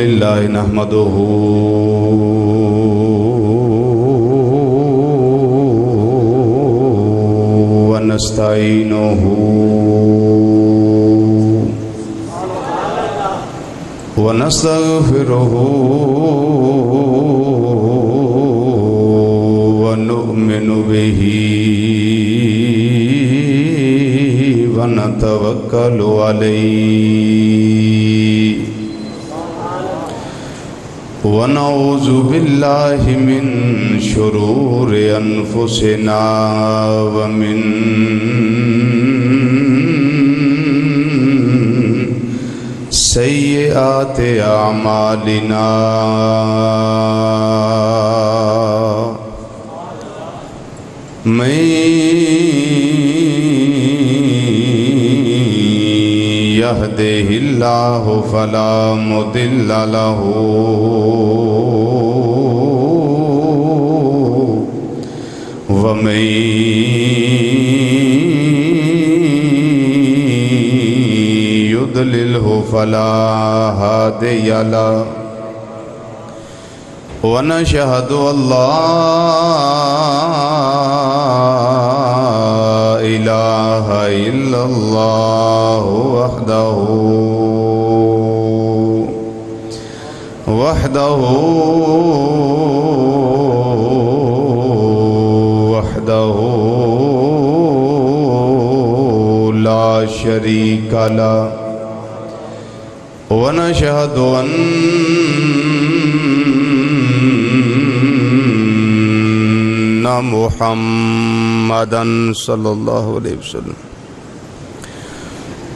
لله نحمده ونستعينه ونستغفره ونؤمن به ونتوكل عليه ونعوذ بالله من شرور أنفسنا ومن سيئات أعمالنا من يهده الله فلا مضل له ومن يضلله فلا هادي له ونشهد أن لا إله إلا الله وحده لا شريك له ونشهد أن محمدًا صلى الله عليه وسلم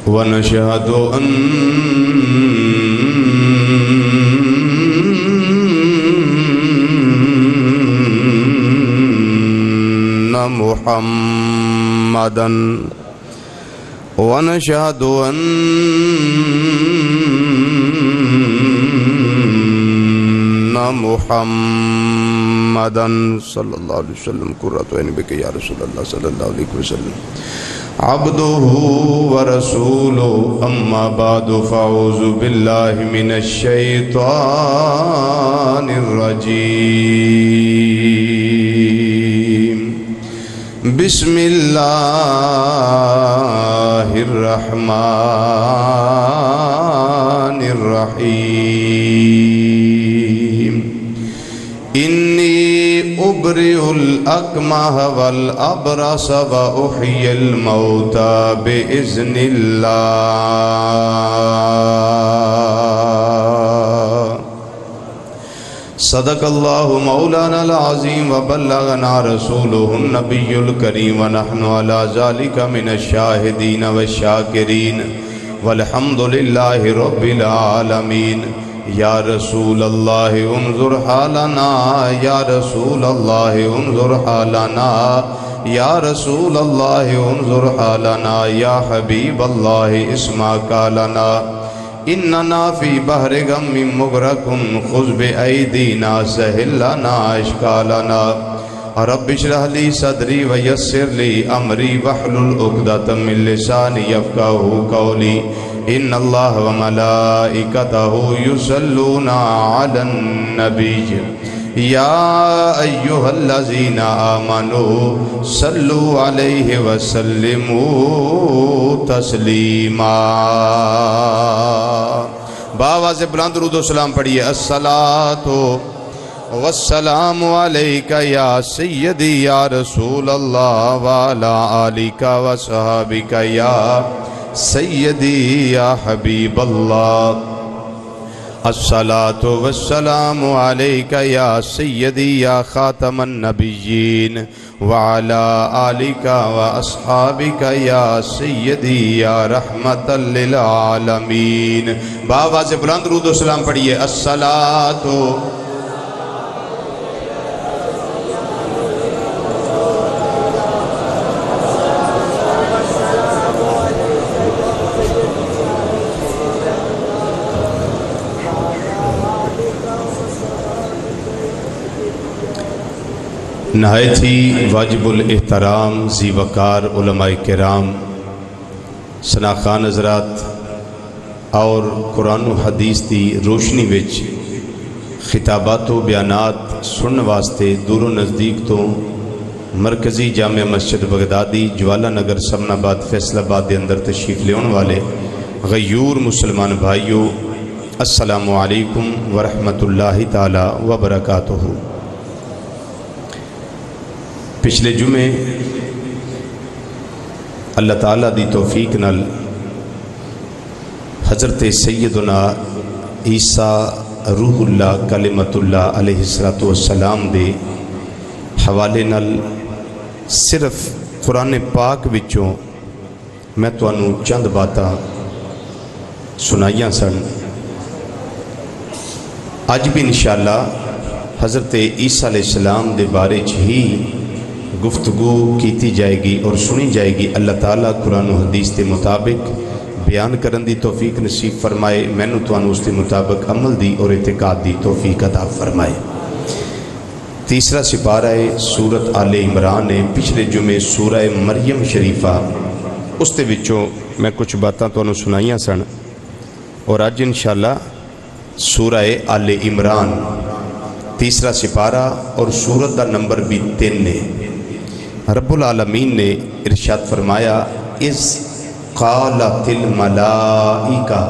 ونشهد أن محمدًا ونشهد أن محمدًا صلى الله عليه وسلم قرة عين بك يا رسول الله صلى الله عليه وسلم عبده ورسوله أما بعد فأعوذ بالله من الشيطان الرجيم بسم الله الرحمن الرحيم إني أبرئ الأكمه والأبرص وأحيي الموتى بإذن الله صدق الله مولانا العظيم وبلغنا رسوله النبي الكريم ونحن على ذلك من الشاهدين والشاكرين والحمد لله رب العالمين یا رسول اللہ انظر حالنا یا رسول اللہ انظر حالنا یا رسول اللہ انظر حالنا یا حبیب اللہ اسمع قالنا اننا فی بحر غم مغرق خذ بأیدینا سہل لنا اشکالنا رب اشرح لی صدری ویسر لی امری واحلل عقدۃ من لسانی یفقہوا قولی ان اللہ وملائکتہ یصلون علی النبی یا ایہا الذین آمنوا صلوا علیہ وسلموا تسلیما باواز بلند درود و سلام پڑھئے الصلاۃ والسلام علیکہ یا سیدی یا رسول اللہ وعلا آلکہ وصحابکہ یا سیدی یا حبیب اللہ الصلاۃ والسلام علیکہ یا سیدی یا خاتم النبیین وعلا آلکہ واصحابکہ یا سیدی یا رحمت للعالمین باواز بلند درود و سلام پڑھئے الصلاۃ نہایت ہی واجب الاحترام ذی وقار علماء کرام، ثناء خان حضرات، اور قرآن و حدیث دی روشنی وچ خطابات و بیانات سنن واسطے دور و نزدیک تو مرکزی جامع مسجد بغدادی جوالا نگر سمن آباد فیصل آباد دے اندر تشریف لیون والے غیور مسلمان بھائیو، السلام علیکم ورحمۃ اللہ تعالی وبرکاتہ۔ پچھلے جمعے اللہ تعالیٰ دی توفیق نال حضرت سیدنا عیسیٰ روح اللہ کلمۃ اللہ علیہ السلام دے حوالے نال صرف قرآن پاک وچوں میں تانوں چند باتاں سنائیاں سن۔ اج بھی انشاءاللہ حضرت عیسیٰ علیہ السلام دے بارے ہی گفتگو کیتی جائے گی اور سنی جائے گی۔ اللہ تعالیٰ قرآن و حدیث کے مطابق بیان کرن دی توفیق نصیب فرمائے، مینوں تانوں اس کے مطابق عمل دی اور اعتقاد دی توفیق عطا فرمائے۔ تیسرا سپارہ سورت آل عمران ہے، پچھلے جمعے سورہ مریم شریفہ اس دے وچوں میں کچھ باتاں تانوں سنائیاں سن، اور اج انشاءاللہ سورہ آل عمران تیسرا سپارہ اور سورت دا نمبر بھی 3 ہے۔ رب العالمین نے ارشاد فرمایا، اذ قالت الملائکہ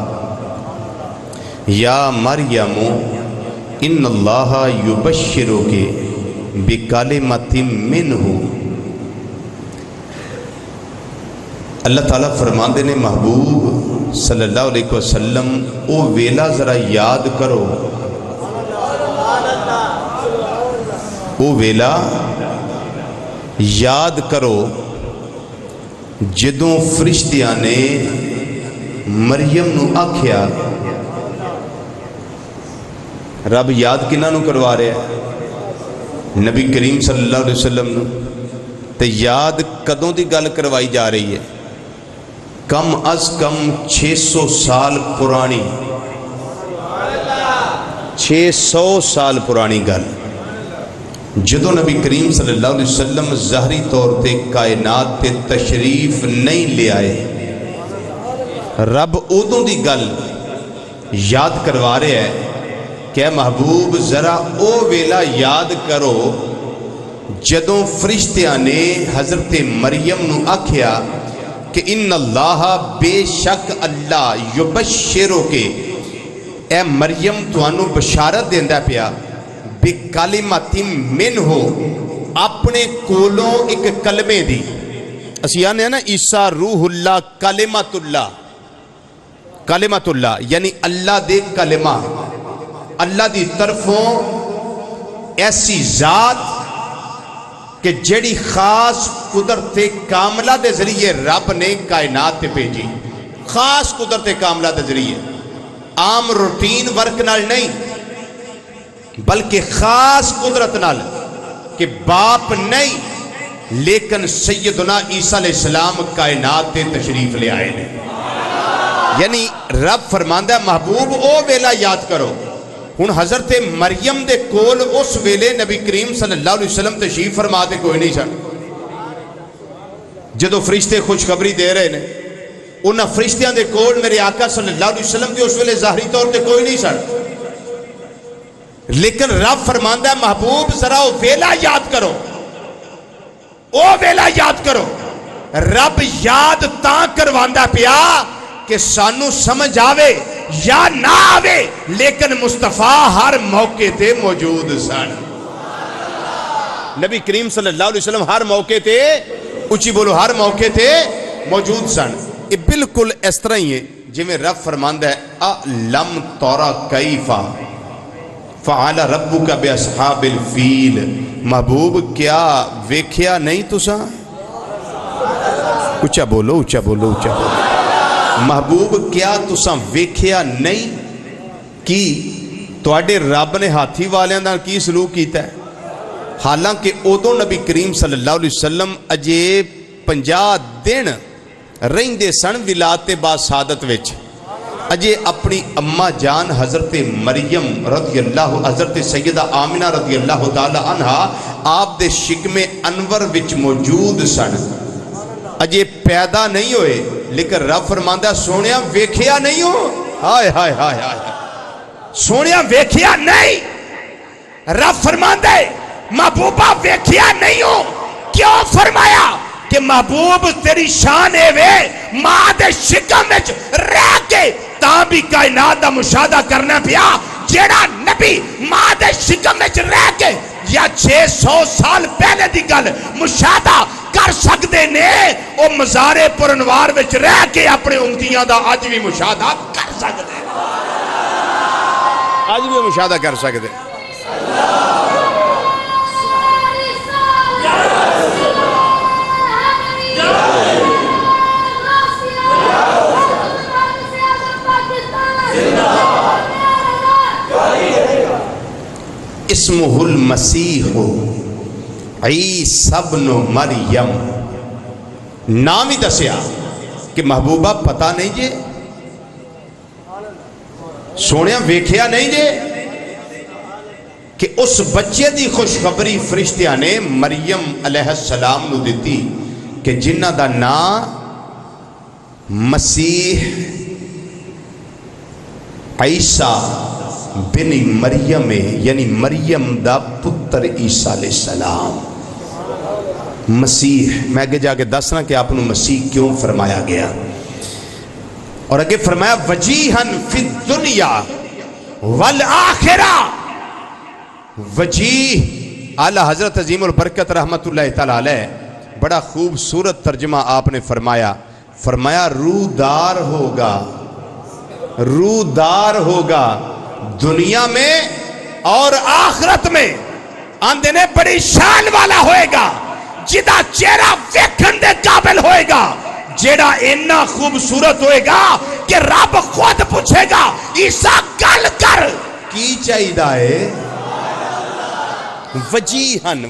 یا مریم ان اللہ یبشرک بکلمۃ منہ۔ اللہ تعالیٰ فرماندے نے محبوب صلی اللہ علیہ وسلم او ویلا ذرا یاد کرو، او ویلا یاد کرو جدوں فرشتیاں نے مریم نو آکھیا۔ رب یاد کنہاں نو کروا رہے ہیں؟ نبی کریم صلی اللہ علیہ وسلم نو۔ تے یاد کدوں دی گل کروائی جا رہی ہے؟ کم از کم 600 سال پرانی، 600 سال پرانی گل، جدوں نبی کریم صلی اللہ علیہ وسلم ظاہری طور تے کائنات تے تشریف نہیں لے آئے، رب ادوں دی گل یاد کروا رہے ہیں کہ محبوب ذرا او ویلا یاد کرو جدوں فرشتیاں نے حضرت مریم نو آکھیا کہ ان اللہ بے شک اللہ یبشرو کے اے مریم توانو بشارت دیندہ پیا بکلمۃ منہ، اپنے کولوں ایک کلمے دی۔ اسی آنے ہیں نا عیسیٰ روح اللہ کلمۃ اللہ، کلمۃ اللہ یعنی اللہ دے کلمہ، اللہ دی طرفوں ایسی ذات کہ جڑی خاص قدرت کاملہ دے ذریعے رب نے کائنات تے بھیجی، خاص قدرت کاملہ دے ذریعے، عام روٹین ورک نال نہیں بلکہ خاص قدرت نال، کہ باپ نہیں لیکن سیدنا عیسیٰ علیہ السلام کائنات تے تشریف لے آئے نے۔ یعنی رب فرماندہ محبوب او ویلا یاد کرو۔ ہن حضرت مریم دے کول اس ویلے نبی کریم صلی اللہ علیہ وسلم تشریف فرما دے کوئی نہیں سن۔ جدو فرشتے خوشخبری دے رہے نے انہاں فرشتیاں دے کول میرے آقا صلی اللہ علیہ وسلم کے اس ویلے ظاہری طور تے کوئی نہیں سن، لیکن رب فرماندہ ہے محبوب ذرا او ویلا یاد کرو، او ویلا یاد کرو۔ رب یاد تاں کرواندہ پیا کہ سانو سمجھ آوے یا نہ آوے لیکن مصطفیٰ ہر موقع تے موجود سن۔ نبی کریم صلی اللہ علیہ وسلم ہر موقع تے، اچھی بولو، ہر موقع تے موجود سن۔ یہ بالکل اس طرح ہی ہے جویں رب فرماندہ ہے اَلَمْ تَرَ کَیْفَ فعل ربک باصحاب الفیل۔ محبوب کیا ویکھیا نہیں تساں؟ اچھا بولو، اچھا بولو، اچھا بولو۔ محبوب کیا تساں ویکھیا نہیں کی تواڈے رب نے ہاتھی والیاں دا کی سلوک کیتا ہے؟ حالانکہ ادوں نبی کریم صلی اللہ علیہ وسلم اجے 50 دن رہندے سن ولادت با سعادت وچ، اجے اپنی اماں جان حضرت مریم رضی اللہ، حضرت سیدہ آمنہ رضی اللہ تعالی عنہ آپ دے شکم انور وچ موجود سن، اجے پیدا نہیں ہوئے، لیکن رب فرماندہ سونیا ویکھیا نہیں ہو، ہائے ہائے ہائے ہائے سونیا ویکھیا نہیں رب فرماندے محبوبہ ویکھیا نہیں ہوں کیوں فرمایا کہ محبوب تیری شان ہے وے ماں دے شکم وچ رہ کے تاں بھی کائنات دا مشاہدہ کرنا پیا جیڑا نبی ماں دے شکم وچ رہ کے یا 600 سال پہلے دی گل مشاہدہ کر سکتے نے او مزارے پرنوار وچ رہ کے اپنے امتیاں دا آج بھی مشاہدہ کر سکتے آج بھی مشاہدہ کر سکتے اسمہ المسیح عیسی ابن مریم نام ہی دسیا کہ محبوبہ پتہ نہیں جے سونیا ویکھیا نہیں جے کہ اس بچے دی خوشخبری فرشتیاں نے مریم علیہ السلام نو دیتی کہ جنہ دا نام مسیح عیسیٰ بن مریم یعنی مریم دا پتر عیسیٰ علیہ السلام مسیح میں آگے جا کے دسنا کہ آپ نے مسیح کیوں فرمایا گیا اور آگے فرمایا وجیہن فی الدنیا والآخرہ وجیہ اعلیٰ حضرت عظیم البرکت رحمت اللہ تعالیٰ علیہ بڑا خوبصورت ترجمہ آپ نے فرمایا رودار ہوگا دنیا میں اور آخرت میں آندے نے بڑی شان والا ہوئے گا جدا چہرہ ویکھن دے قابل ہوئے گا جیڑا اتنا خوبصورت ہوئے گا کہ رب خود پوچھے گا عیسیٰ گل کر کی چاہیدہ ہے وجیہن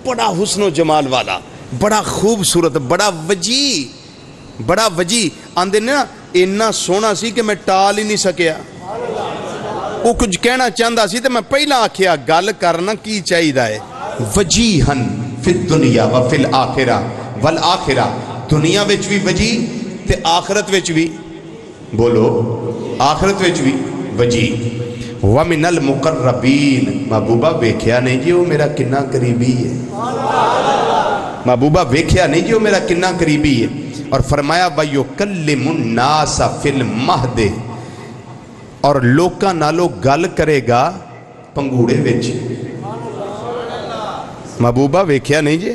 بڑا حسن و جمال والا بڑا خوبصورت بڑا وجی آندے نا اتنا سونا سی کہ میں ٹال ہی نہیں سکیا وہ کچھ کہنا چاہتا سی تو میں پہلا آکھیا گل کرنا کی چاہیدہ ہے وجیہن فی الدنیا و فی الآخرہ والآخرہ دنیا وچ بھی وجی تے آخرت وچ بھی بولو آخرت وچ بھی وجی وَمِنَ الْمُقَرَّبِينَ محبوبہ ویکھیا نہیں جی وہ میرا کنا قریبی ہے محبوبہ ویکھیا نہیں جی وہ میرا کنا قریبی ہے اور فرمایا وَيُكَلِّمُ النَّاسَ فِي الْمَهْدِ اور لوکاں نالو گل کرے گا پنگوڑے وچ محبوبہ ویکھیا نہیں جی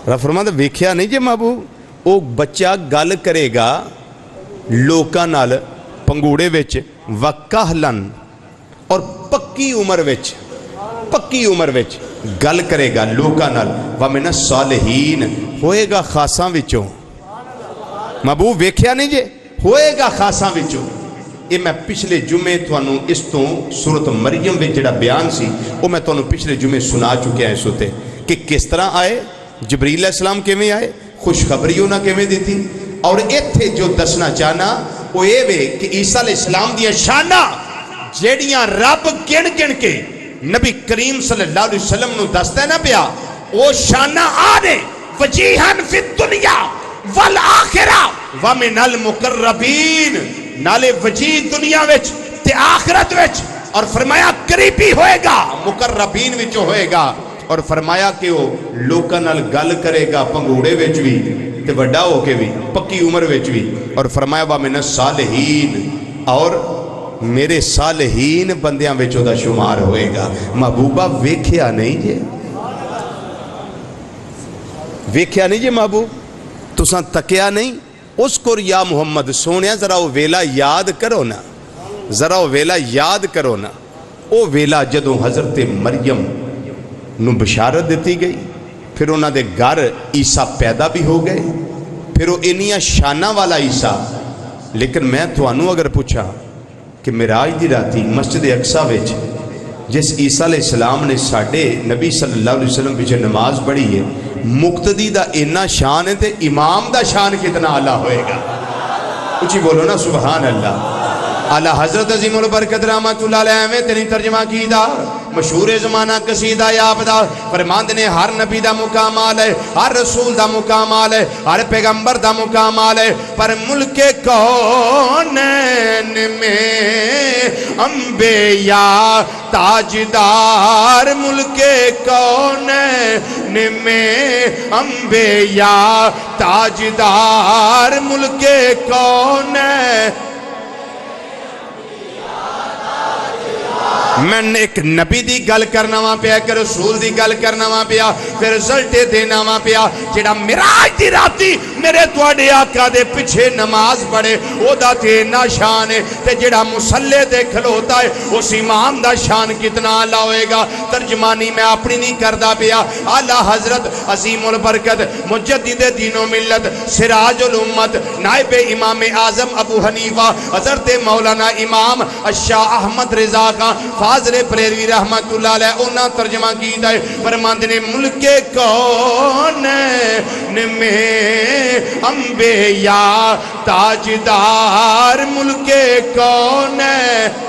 رب فرماتا ویکھیا نہیں جی محبوب او بچہ گل کرے گا لوکاں نال پنگوڑے وچ وَقَهْلًا اور پکی عمر وچ گل کرے گا لوکاں نال وَمِنَ الصَّالِحِينَ ہوئے گا خاصاں وچوں محبوب ویکھیا نہیں جے ہوئے گا خاصاں وچوں یہ میں پچھلے جمعے توانوں اس تو سورت مریم وچ جڑا بیان سی وہ میں توانوں پچھلے جمعے سنا چکے ہیں اس ہوتے کہ کس طرح آئے جبریل علیہ السلام کیویں آئے خوشخبری انہاں کیویں دیتی اور ایتھے جو دسنا چاہنا وہ یہ وے کہ عیسیٰ علیہ السلام دیا شانہ جیڑیاں رب گن کے نبی کریم صلی اللہ علیہ وسلم نو دستا ہے نا پیا وہ شانہ آنے وجیہن فی الدنیا والآخرہ ومن المقربین نالے وجیہ دنیا وچ تے آخرت وچ اور فرمایا قریبی ہوئے گا مقربین وچ ہوئے گا اور فرمایا کہ وہ لوکاں نال گل کرے گا پنگوڑے وچ بھی تے وڈا ہو کے بھی پکی عمر وچ بھی اور فرمایا وَمِنَ الصَّالِحِينَ اور میرے صالحین بندیاں وچوں دا شمار ہوئے گا محبوبہ ویکھیا نہیں جے ویکھیا نہیں جے محبوب تساں تکیا نہیں اس کو یا محمد سونیا ذرا وہ ویلا یاد کرو نا ذرا وہ ویلا یاد کرو نا وہ ویلا جدوں حضرت مریم نو بشارت دیتی گئی پھر انہاں دے گھر عیسیٰ پیدا بھی ہو گئے پھر وہ انہیاں شانہ والا عیسیٰ لیکن میں توانوں اگر پوچھا کہ معراج دی راتی مسجد اقصیٰ وچ جس عیسیٰ علیہ السلام نے ساڈے نبی صلی اللہ علیہ وسلم پیچھے نماز پڑھی ہے مقتدی دا اتنا شان ہے تے امام دا شان کتنا اعلیٰ ہوئے گا اچھی بولو نا سبحان اللہ اعلیٰ حضرت عظیم البرکت رحمت اللہ علیہ میں تیری ترجمہ کی دا مشہور زمانہ قصیدہ یاب دا فرماند نے ہر نبی دا مقام آلے ہر رسول دا مقام آلے ہر پیغمبر دا مقام آلے پر ملک کونین میں انبیاء تاجدار ملک کونین میں انبیاء تاجدار ملک کونین میں نے ایک نبی دی گل کرنا وہاں پہ ایک رسول دی گل کرنا وہاں پہ پھر رزلٹے دینا وہاں پہ جڑا مراج دی راتی میرے توڑے آقا دے پچھے نماز پڑھے او دا تینا شان ہے تے جڑا مسلح دے کھلوتا ہے اس امام دا شان کتنا اللہ ہوئے گا ترجمانی میں اپنی نہیں کردہ پیا اعلیٰ حضرت عظیم البرکت مجدد دین و ملت سراج الامت نائب امام اعظم ابو حنیفہ حضرت مولانا امام الشاہ احمد رضا کا فاضل پریروی رحمت اللہ علیہ انہاں ترجمہ کی دائے فرماند نے ملک کونین میں انبیاء تاجدار ملک کونین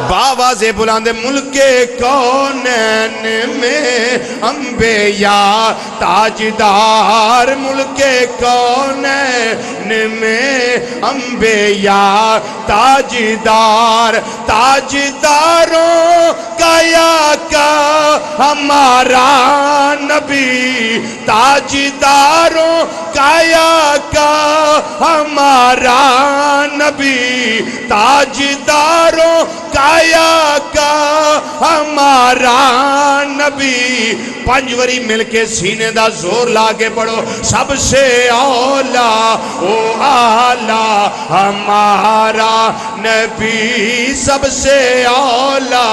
باوازے بلاندے ملک کونین میں انبیاء تاجدار ملک کونین میں انبیاء تاجدار تاجداروں کا یا کا ہمارا نبی تاجداروں کا یا کا ہمارا نبی تاجداروں کایا کا ہمارا نبی پنجوری مل کے سینے دا زور لاگے پڑھو سب سے اولا او آلہ ہمارا نبی سب سے اولا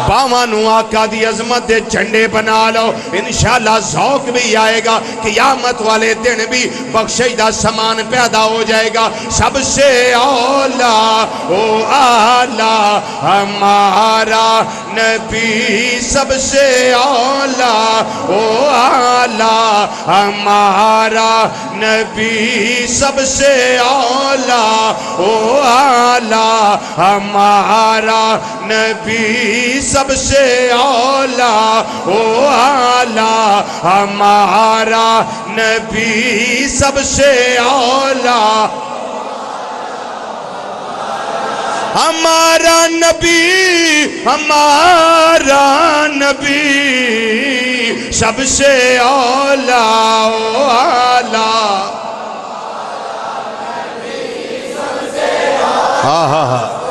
باوانو آقا دی عظمت دے جھنڈے بنا لو انشاءاللہ ذوق بھی آئے گا قیامت والے دن بھی بخشیدہ سامان پیدا ہو جائے گا سب سے اولا او آلہ ہمارا نبی سب سے اولا او آلہ ہمارا نبی سب سے اولا او آلہ ہمارا نبی سب سے اولا او آلہ ہمارا نبی سب سے اولا ہمارا نبی سب سے اولا او آلہ ہاں ہاں ہاں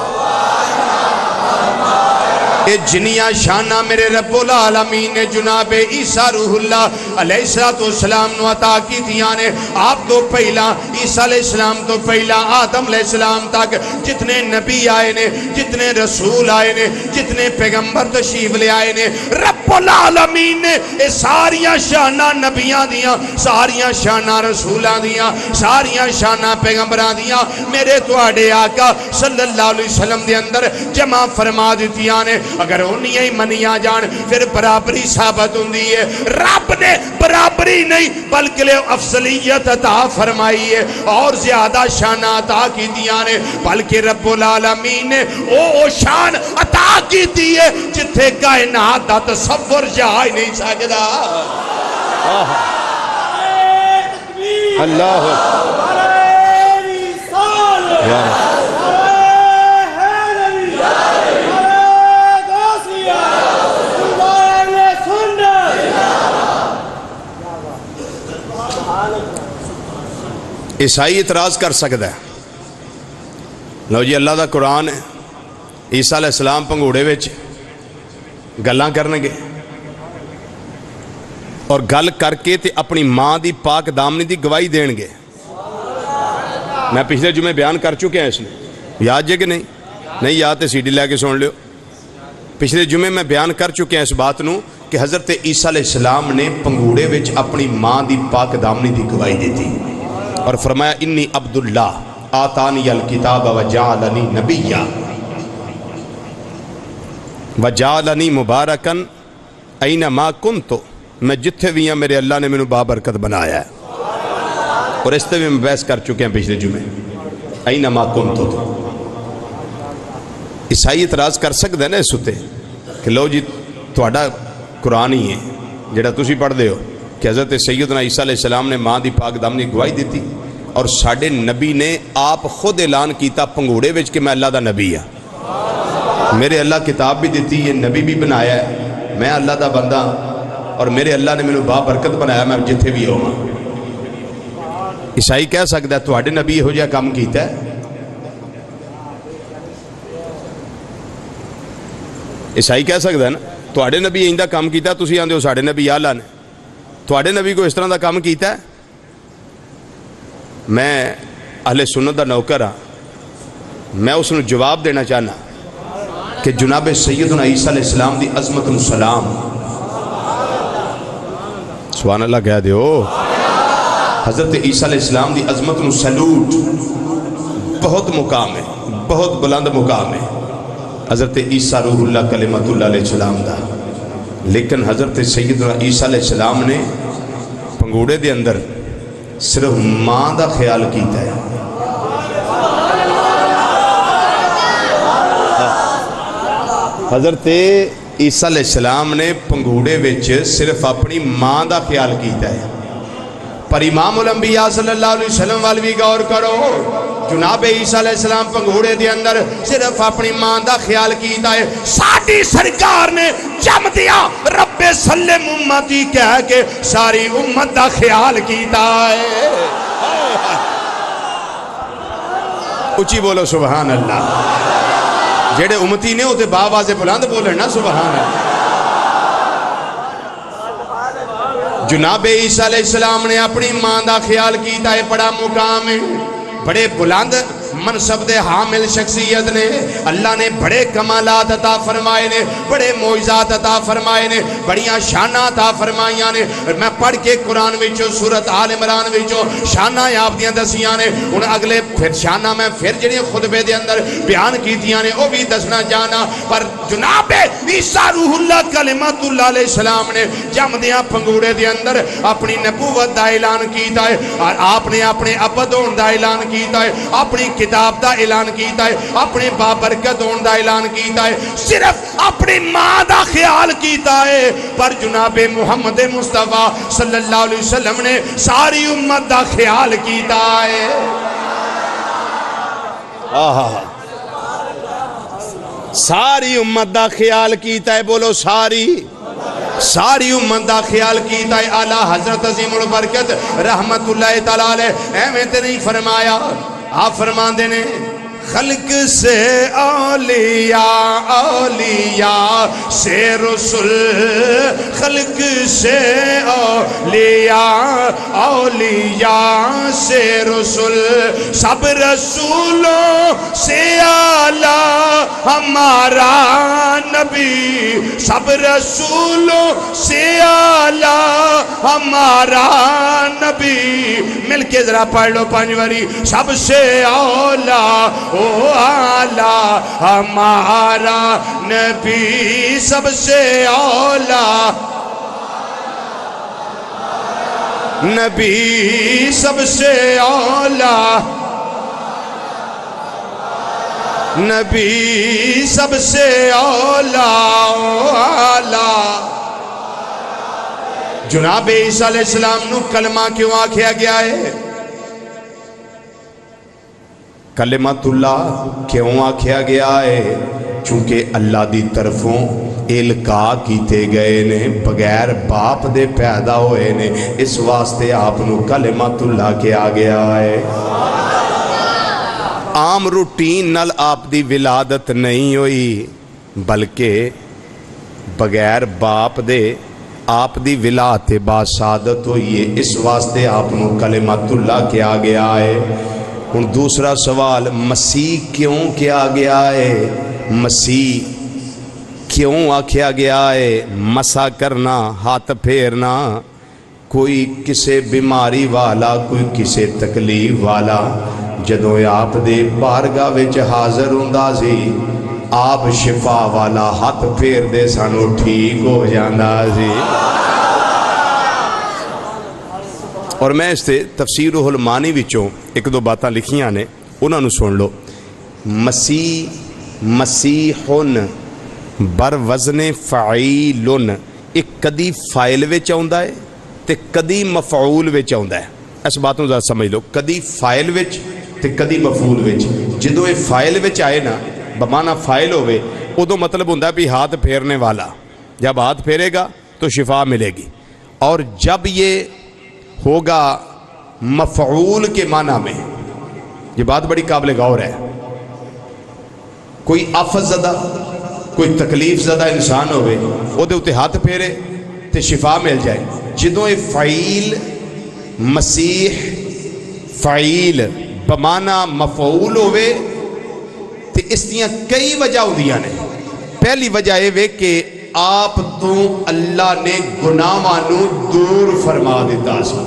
اے جنیاں شانہ میرے رب العالمین نے جناب عیسیٰ روح اللہ علیہ السلام نو عطا کی دیانے آپ تو پہلا عیسیٰ علیہ السلام تو پہلا آدم علیہ السلام تک جتنے نبی آئے نے جتنے رسول آئے نے جتنے پیغمبر تشریف لے آئے نے رب العالمین نے اے ساریاں شانہ نبیاں دیاں ساریاں شانہ رسولاں دیاں ساریاں شانہ پیغمبراں دیاں میرے توڑے آقا صلی اللہ علیہ وسلم دے اندر جمع فرما دیتیاں نے اگر انہیں ہی منیاں جان پھر برابری ثابت ہوں دیئے رب نے برابری نہیں بلکہ لے افضلیت عطا فرمائی ہے اور زیادہ شان عطا کی دیانے بلکہ رب العالمین نے او شان عطا کی دیئے جتھے کائنات دا تصور جائے نہیں سکتا اللہ یا عیسائی اعتراض کر سکتا ہے لو جی اللہ دا قرآن ہے عیسیٰ علیہ السلام پنگوڑے ویچ گلاں کرنے گے اور گل کر کے تے اپنی ماں دی پاک دامنی دی گواہی دین گے میں پچھلے جمعے بیان کر چکے ہیں اس نے یاد جے کہ نہیں یاد تے سی ڈی لے کے سن لیو پچھلے جمعے میں بیان کر چکے ہیں اس بات نو کہ حضرت عیسیٰ علیہ السلام نے پنگوڑے ویچ اپنی ماں دی پاک دامنی دی گواہی دیتی اور فرمایا انی عبداللہ آتانی الکتاب وجعلنی نبیہ وجعلنی مبارکن اینما کنتو میں جتھے بھی ہیں میرے اللہ نے میں بابرکت بنایا ہے اور اس طرح میں بحث کر چکے ہیں پچھلے جمعے. اینما کنتم. عیسائی اعتراض کر سکتا ہے نا اس تے کہ لو جی تہاڈا قرآن ہی ہے جڑا تسی پڑھ دے ہو کہ حضرت سیدنا عیسیٰ علیہ السلام نے ماں دی پاک دامنی گواہی دیتی اور ساڈے نبی نے آپ خود اعلان کیتا پنگوڑے وچ کہ میں اللہ دا نبی ہاں. میرے اللہ کتاب بھی دیتی ہے نبی بھی بنایا ہے میں اللہ دا بندہ اور میرے اللہ نے مینوں با برکت بنایا میں جتھے بھی ہوں. عیسائی کہہ سکتا ہے تہاڈے نبی یہو جہا کام کیتا ہے؟ عیسائی کہہ سکتا ہے نا تہاڈے نبی ایندہ کام کیتا ہے تسی آندے ہو ساڈے نبی اعلیٰ نے تہاڈے نبی کو اس طرح دا کام کیتا ہے؟ میں اہل سنت دا نوکر ہاں میں اس نے جواب دینا چاہنا کہ جناب سیدنا عیسیٰ علیہ السلام دی عظمت السلام سبحان اللہ کہہ دیو حضرت عیسیٰ علیہ السلام دی عظمت السلوٹ بہت مقام ہے بہت بلند مقام ہے حضرت عیسیٰ روح اللہ کلمت اللہ علیہ السلام دا. لیکن حضرت سیدنا عیسیٰ علیہ السلام نے پنگوڑے دے اندر صرف ماں دا خیال کیتا ہے. حضرت عیسیٰ علیہ السلام نے پنگوڑے وچ صرف اپنی ماں دا خیال کیتا ہے. پر امام الانبیاء صلی اللہ علیہ وسلم والوی غور کرو جناب عیسیٰ علیہ السلام پنگوڑے دے اندر صرف اپنی ماں دا خیال کیتا ہے. ساڈی سرکار نے جم دیا رب سلم امتی کہہ کے ساری امت دا خیال کیتا ہے. اچھی بولو سبحان اللہ. جیڑے امتی نے ہوتے باواز بلند بولنا سبحان اللہ. جناب عیسیٰ علیہ السلام نے اپنی ماں دا خیال کیتا ہے. بڑا مقام ہے بڑے بلند منصب دے حامل شخصیت نے اللہ نے بڑے کمالات عطا فرمائے نے بڑے معجزات عطا فرمائے نے بڑیاں شانہ عطا فرمائیاں نے. میں پڑھ کے قرآن وچوں سورت آل عمران وچوں شانہ آپ دیاں دسیاں نے ان اگلے پھر شانہ میں پھر جڑے خطبے دے اندر بیان کیتیاں نے وہ بھی دسنا جانا. پر جناب عیسیٰ روح اللہ کلمت اللہ علیہ السلام نے جم دیاں پنگوڑے دے اندر اپنی نبوت دا اعلان کیتا ہے اور آپ نے اپنے عبد ہون دا اعلان کیتا ہے اپنی کتاب دا اعلان کیتا ہے اپنے بابرکت ہون دا اعلان کیتا ہے صرف اپنی ماں دا خیال کیتا ہے. پر جناب محمد مصطفیٰ صلی اللہ علیہ وسلم نے ساری امت دا خیال کیتا ہے. ساری امت دا خیال کیتا ہے. بولو ساری امت دا خیال کیتا ہے. اعلیٰ حضرت عظیم البرکت رحمت اللہ تعالیٰ علیہ ایویں تے نہیں فرمایا. آپ فرماندے نے خلق سے اولیاء اولیاء سے رسول خلق سے اولیاء اولیاء سے رسول سب رسولوں سے اعلیٰ ہمارا نبی سب رسولوں سے اعلیٰ ہمارا نبی. مل کے ذرا پڑھ لو پانچواری. سب سے اولیاء او اعلیٰ ہمارا نبی سب سے اولیاء نبی سب سے اولیاء نبی سب سے اولیاء. جناب عیسیٰ علیہ السلام نو کلمہ کیوں آکھیا گیا ہے؟ کلمت اللہ کیوں آکھیا گیا ہے؟ چونکہ اللہ دی طرفوں القا کیتے گئے نے بغیر باپ دے پیدا ہوئے نے اس واسطے آپ نو کلمت اللہ کیا گیا ہے. عام روٹین نال آپ دی ولادت نہیں ہوئی بلکہ بغیر باپ دے آپ دی ولادت باسعادت ہوئی ہے اس واسطے آپ نو کلمت اللہ کیا گیا ہے. اور دوسرا سوال مسیح کیوں کیا گیا ہے؟ مسیح کیوں آکھیا گیا ہے؟ مسا کرنا ہاتھ پھیرنا کوئی کسے بیماری والا کوئی کسے تکلیف والا جدوں آپ دے بارگاہ وچ حاضر ہوندا سی آپ شفا والا ہاتھ پھیر دے سانو ٹھیک ہو جاندا سی. اور میں اس تے تفسیر روح المانی وچوں ایک دو باتاں لکھیاں نے انہاں نو سن لو. مسیحن بر وزن فعیلن ایک کدی فائل وچ آوندا ہے تے کدی مفعول وچ آوندا ہے. اس بات نو ذرا سمجھ لو, کدی فائل وچ تے کدی مفعول وچ. جدوں یہ فائل وچ آئے نا بمانا فائل ہوئے ادو مطلب ہوندا بھی ہاتھ پھیرنے والا, جب ہاتھ پھیرے گا تو شفا ملے گی. اور جب یہ ہوگا مفعول کے معنی میں, یہ بات بڑی قابل غور ہے, کوئی آفت زدہ کوئی تکلیف زدہ انسان ہوئے وہ دے اتے ہاتھ پھیرے تے شفا مل جائے. جدوں یہ فعیل مسیح فعیل بمانا مفعول ہوئے تے اس دیاں کئی وجہ ہوندیاں نے. پہلی وجہ یہ وے کہ آپ تو اللہ نے گناہاں نو دور فرما دیتا سی.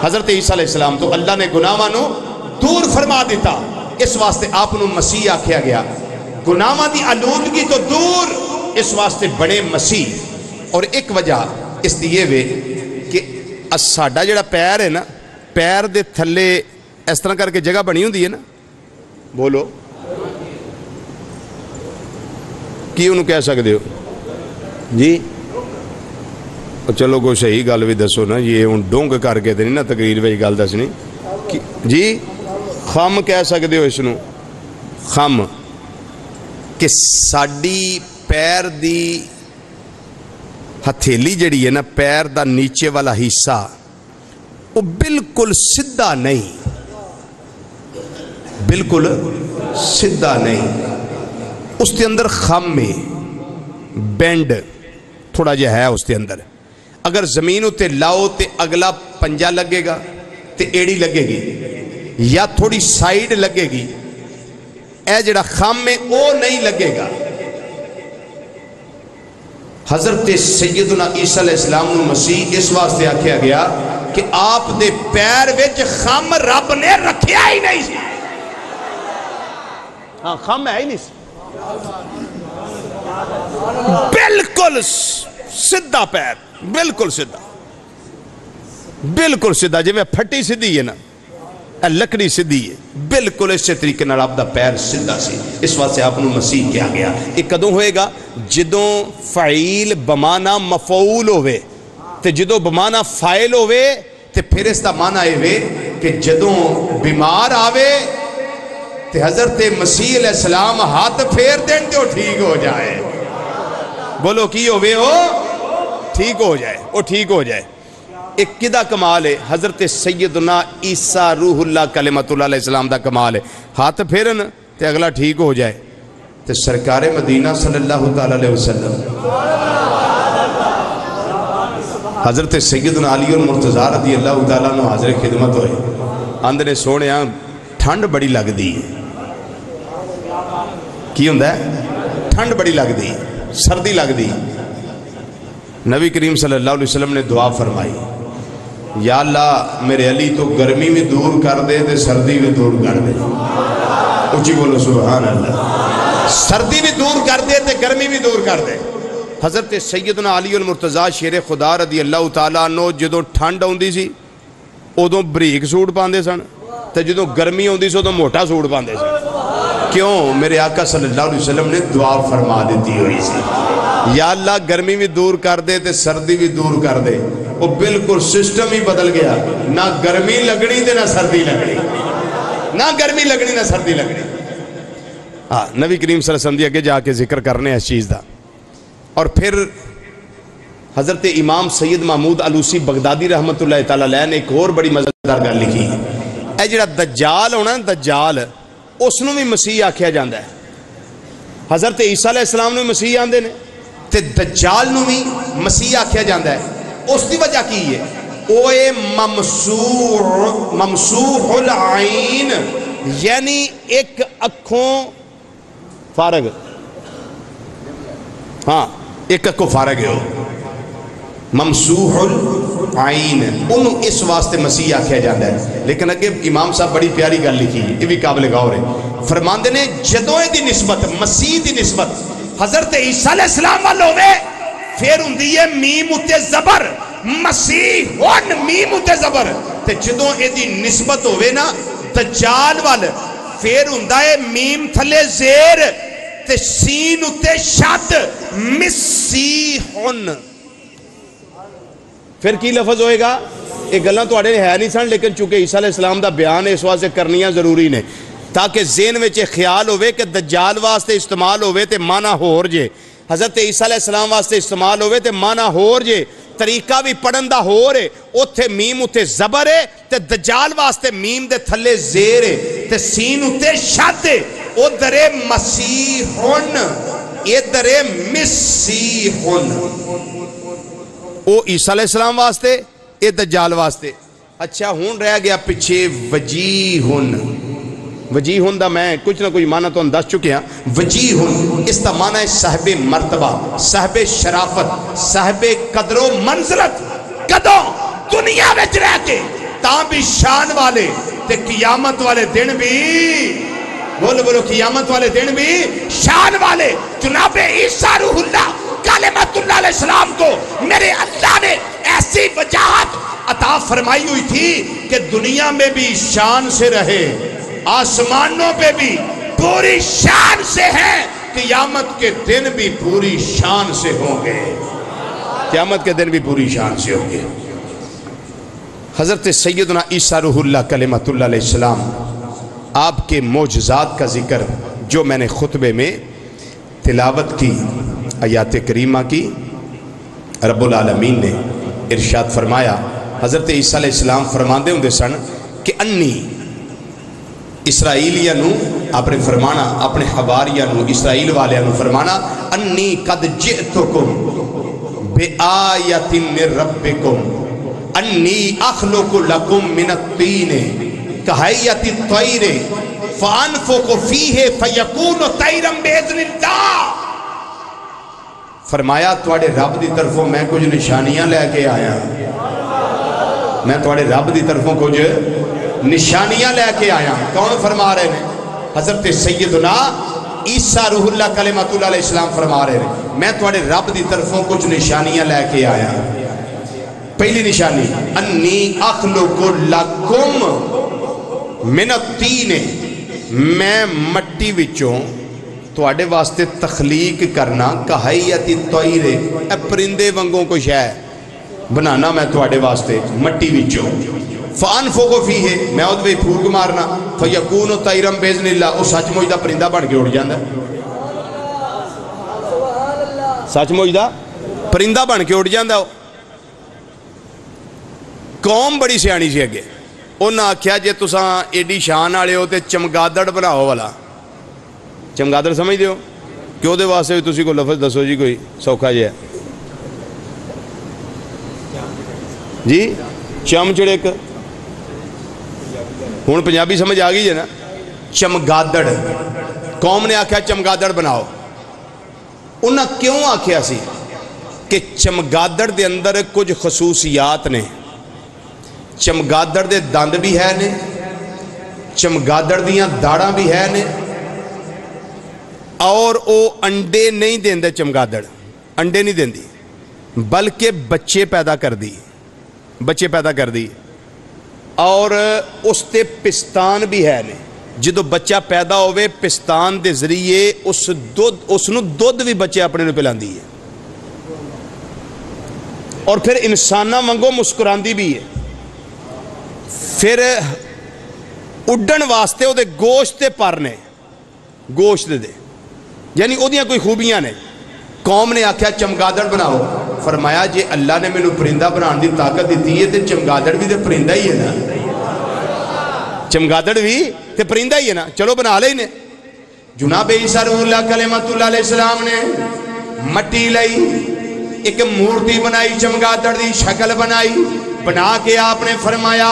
حضرت عیسیٰ علیہ السلام تو اللہ نے گناہاں نو دور فرما دیتا, اس واسطے آپ نو مسیح آکھیا گیا. گناہاں دی آلودگی تو دور, اس واسطے بڑے مسیح. اور ایک وجہ اس دی یہ وے کہ ساڈا جڑا پیر ہے نا, پیر دے تھلے اس طرح کر کے جگہ بنی ہوندی ہے نا, بولو کی انہوں کہہ سکتے ہو جی؟ چلو کوئی صحیح گل بھی دسو نا, یہ ہوں ڈونگ کر کے نہیں نا تقریر وچ گل دسنی جی. خم کہہ سکتے ہو اس نو, خم, کہ ساڈی پیر دی ہتھیلی جڑی ہے نا, پیر دا نیچے والا حصہ وہ بالکل سدھا نہیں, بالکل سدھا نہیں, اس کے اندر خم میں بینڈ تھوڑا جہا ہے اس کے اندر. اگر زمین اتے لاؤ تے اگلا پنجا لگے گا تے ایڑی لگے گی, یا تھوڑی سائیڈ لگے گی, اے جڑا خم میں او نہیں لگے گا. حضرت سیدنا عیسیٰ علیہ السلام نو مسیح اس واسطے آکھیا گیا کہ آپ دے پیر وچ خم رب نے رکھیا ہی نہیں سی. ہاں خم ہے ہی نہیں سی, بالکل سدھا پیر, بالکل سدھا, بالکل سدھا. جی میں پھٹی سدھی ہے نا, لکڑی سدھی ہے, بالکل اسی طریقے نال آپ دا پیر سدھا سی. اس واسطے آپ نو مسیح کیا گیا. یہ کدوں ہوئے گا؟ جدوں فعیل بمانا مفعول ہوئے تے جدوں بمانا فائل ہوئے تے پھر اس دا مانا ہوئے کہ جدوں بیمار آوے تے حضرت مسیح علیہ السلام ہاتھ پھیر دیں تے وہ ٹھیک ہو جائے. بولو کی ہوئے ہو ٹھیک ہو جائے, وہ ٹھیک ہو جائے. ایک کدا کمال ہے حضرت سیدنا عیسیٰ روح اللہ کلمۃ اللہ علیہ السلام دا کمال ہے, ہاتھ پھیرن تے اگلا ٹھیک ہو جائے. تے سرکار مدینہ صلی اللہ تعالی علیہ وسلم حضرت سیدنا علی المرتضیٰ رضی اللہ تعالیٰ عنہ حاضر خدمت ہوئے, اندر سونے ٹھنڈ بڑی لگ دی. کی ہوندہ ہے؟ ٹھنڈ بڑی لگ دی, سردی لگ دی. نبی کریم صلی اللہ علیہ وسلم نے دعا فرمائی, یا اللہ میرے علی تو گرمی بھی دور کر دے تے سردی بھی دور کر دے. اچھی بولو سبحان اللہ. سردی بھی دور کر دے تے گرمی بھی دور کر دے. حضرت سیدنا علی المرتضیٰ شیر خدا رضی اللہ تعالیٰ عنہ جدوں ٹھنڈ ہوندی سی ادوں بریک سوٹ پاندے سن, تے جدوں گرمی ہوندی سی ادوں موٹا سوٹ پاندے سن. کیوں؟ میرے آقا صلی اللہ علیہ وسلم نے دعا فرما دیتی ہوئی سی, یا اللہ گرمی بھی دور کر دے تے سردی بھی دور کر دے. وہ بالکل سسٹم ہی بدل گیا, نہ گرمی لگنی تے نہ سردی لگنی, نہ گرمی لگنی نہ سردی لگنی. ہاں نبی کریم صلی اللہ علیہ وسلم دی اگے جا کے ذکر کرنے اس چیز دا. اور پھر حضرت امام سید محمود علوسی بغدادی رحمت اللہ تعالیٰ علیہ نے ایک اور بڑی مزیدار گل لکھی. اے جڑا دجال ہونا نا, دجال اس نو بھی مسیح آکھیا جاندا ہے. حضرت عیسیٰ علیہ السلام نو مسیح آندے نے تے دجال نو بھی مسیح آکھیا جاندا ہے. اس دی وجہ کی ہے؟ او اے ممسوح العین, یعنی ایک اکھوں فارغ, ہاں ایک اکھوں فارغ ہے, ممسوح العین, انہوں اس واسطے مسیح آکھیا جاندہ ہے. لیکن اگے امام صاحب بڑی پیاری گل لکھی, یہ بھی قابل غور ہے. فرماندے نے جدوں دی نسبت, مسیح دی نسبت حضرت عیسیٰ علیہ السلام والوں میں پھر ہوندی ہے میم اتے زبر, مسیح ہن میم اتے زبر تے جدوں اے دی نسبت ہوئے نا دجال وال پھر ہوندا ہے میم تھلے زیر تے سین اتے شد مسیحن پھر کی لفظ ہوئے گا ایک گلاں تو آڑے ہے نہیں سن لیکن چونکہ عیسیٰ علیہ السلام دا بیان اس واسطے کرنیاں ضروری نے تاکہ ذہن وچ خیال ہوئے کہ دجال واسطے استعمال ہوئے تے معنی ہور جے حضرت عیسیٰ علیہ السلام واسطے استعمال ہوئے تے معنی ہور جے طریقہ بھی پڑھن دا ہور ہے اوتھے میم اتے زبر ہے تے دجال واسطے میم دے تھلے زیر ہے تے سین اتے شد ہے او درے مسیحن اے درے مسیحن او عیسیٰ علیہ السلام واسطے اے دجال واسطے اچھا ہون رہ گیا پچھے وجیہن وجیہن دا میں کچھ نہ کچھ معنی تو انداز چکے ہیں وجیہن اس دا معنی ہے صاحب مرتبہ صاحب شرافت صاحب قدر و منزلت قدوں دنیا میں رہ کے تاں بھی شان والے تے قیامت والے دن بھی بولو بولو قیامت والے دن بھی شان والے جناب عیسیٰ روح اللہ کلمت اللہ علیہ السلام کو میرے اللہ نے ایسی وجاہت عطا فرمائی ہوئی تھی کہ دنیا میں بھی شان سے رہے آسمانوں پہ بھی پوری شان سے ہے قیامت کے دن بھی پوری شان سے ہوں گے قیامت کے دن بھی پوری شان سے ہوں گے حضرت سیدنا عیسیٰ روح اللہ کلمت اللہ علیہ السلام آپ کے معجزات کا ذکر جو میں نے خطبے میں تلاوت کی آیات کریمہ کی رب العالمین نے ارشاد فرمایا حضرت عیسیٰ علیہ السلام فرماندے ہوں دے سن کہ انی اسرائیلیہ نو اپنے فرمانا اپنے حواریہ نو اسرائیل والیہ نو فرمانا انی قد جئتکم بے آیت من ربکم انی اخلق لکم من الطین کہیت الطیر فانفق فیہ فیکون طیرم بیذن اللہ فرمایا توڑے رب دی طرفوں میں کچھ نشانیاں لے کے آیا میں توڑے رب دی طرفوں کچھ نشانیاں لے کے آیا کون فرما رہے ہیں حضرت سیدنا عیسیٰ روح اللہ کلمت اللہ علیہ السلام فرما رہے ہیں میں توڑے رب دی طرفوں کچھ نشانیاں لے کے آیا پہلی نشانی انی اخلق لکم من الطین میں مٹی وچوں توڑے واسطے تخلیق کرنا کہیت الطیر اے پرندے ونگوں کو شے بنانا میں توڑے واسطے مٹی وچوں فانفقو فیہ میں ادھ بھی پھوک مارنا فیکون طیرم بیذن اللہ او سچ موجدہ پرندہ بن کے اڑ جاندہ سچ موجدہ پرندہ بن کے اڑ جاندہ قوم بڑی سیانی سی اگے انہاں آکھیا جے تساں ایڈی شان آلے ہو تے چمگادڑ بناؤ والا چمگادڑ سمجھ دیو کیوں دے واسطے بھی تسی کو لفظ دسو جی کوئی سوکھا جے جی چم چڑک ہون پنجابی سمجھ آگئی جے نا چمگادڑ قوم نے آکھیا چمگادڑ بناؤ انہاں کیوں آکھیا سی کہ چمگادڑ دے اندر کچھ خصوصیات نے چمگادڑ دے دند بھی ہے نے چمگادڑ دیاں داڑاں بھی ہے نے اور او انڈے نہیں دین دے چمگادڑ انڈے نہیں دین دی بلکہ بچے پیدا کر دی اور اس تے پستان بھی ہے نے جدو بچہ پیدا ہوئے پستان دے ذریعے اس نو دودھ بھی بچے اپنے نو پلان دی ہے اور پھر انسانہ منگو مسکران دی بھی ہے پھر اڈن واسطے او دے گوشت پر نے گوشت دے یعنی او دیاں کوئی خوبیاں نے قوم نے آکھیا چمگادڑ بناؤ فرمایا جے اللہ نے میں نو پرندہ بنان دی طاقت دیتی ہے تے چمگادڑ بھی تے پرندہ ہی ہے نا چمگادڑ بھی تے پرندہ ہی ہے نا چلو بنا لے انہیں جناب عیسیٰ روح اللہ کلمت اللہ علیہ السلام نے مٹی لئی ایک مورتی بنائی چمگادڑ دی شکل بنائی بنا کے آپ نے فرمایا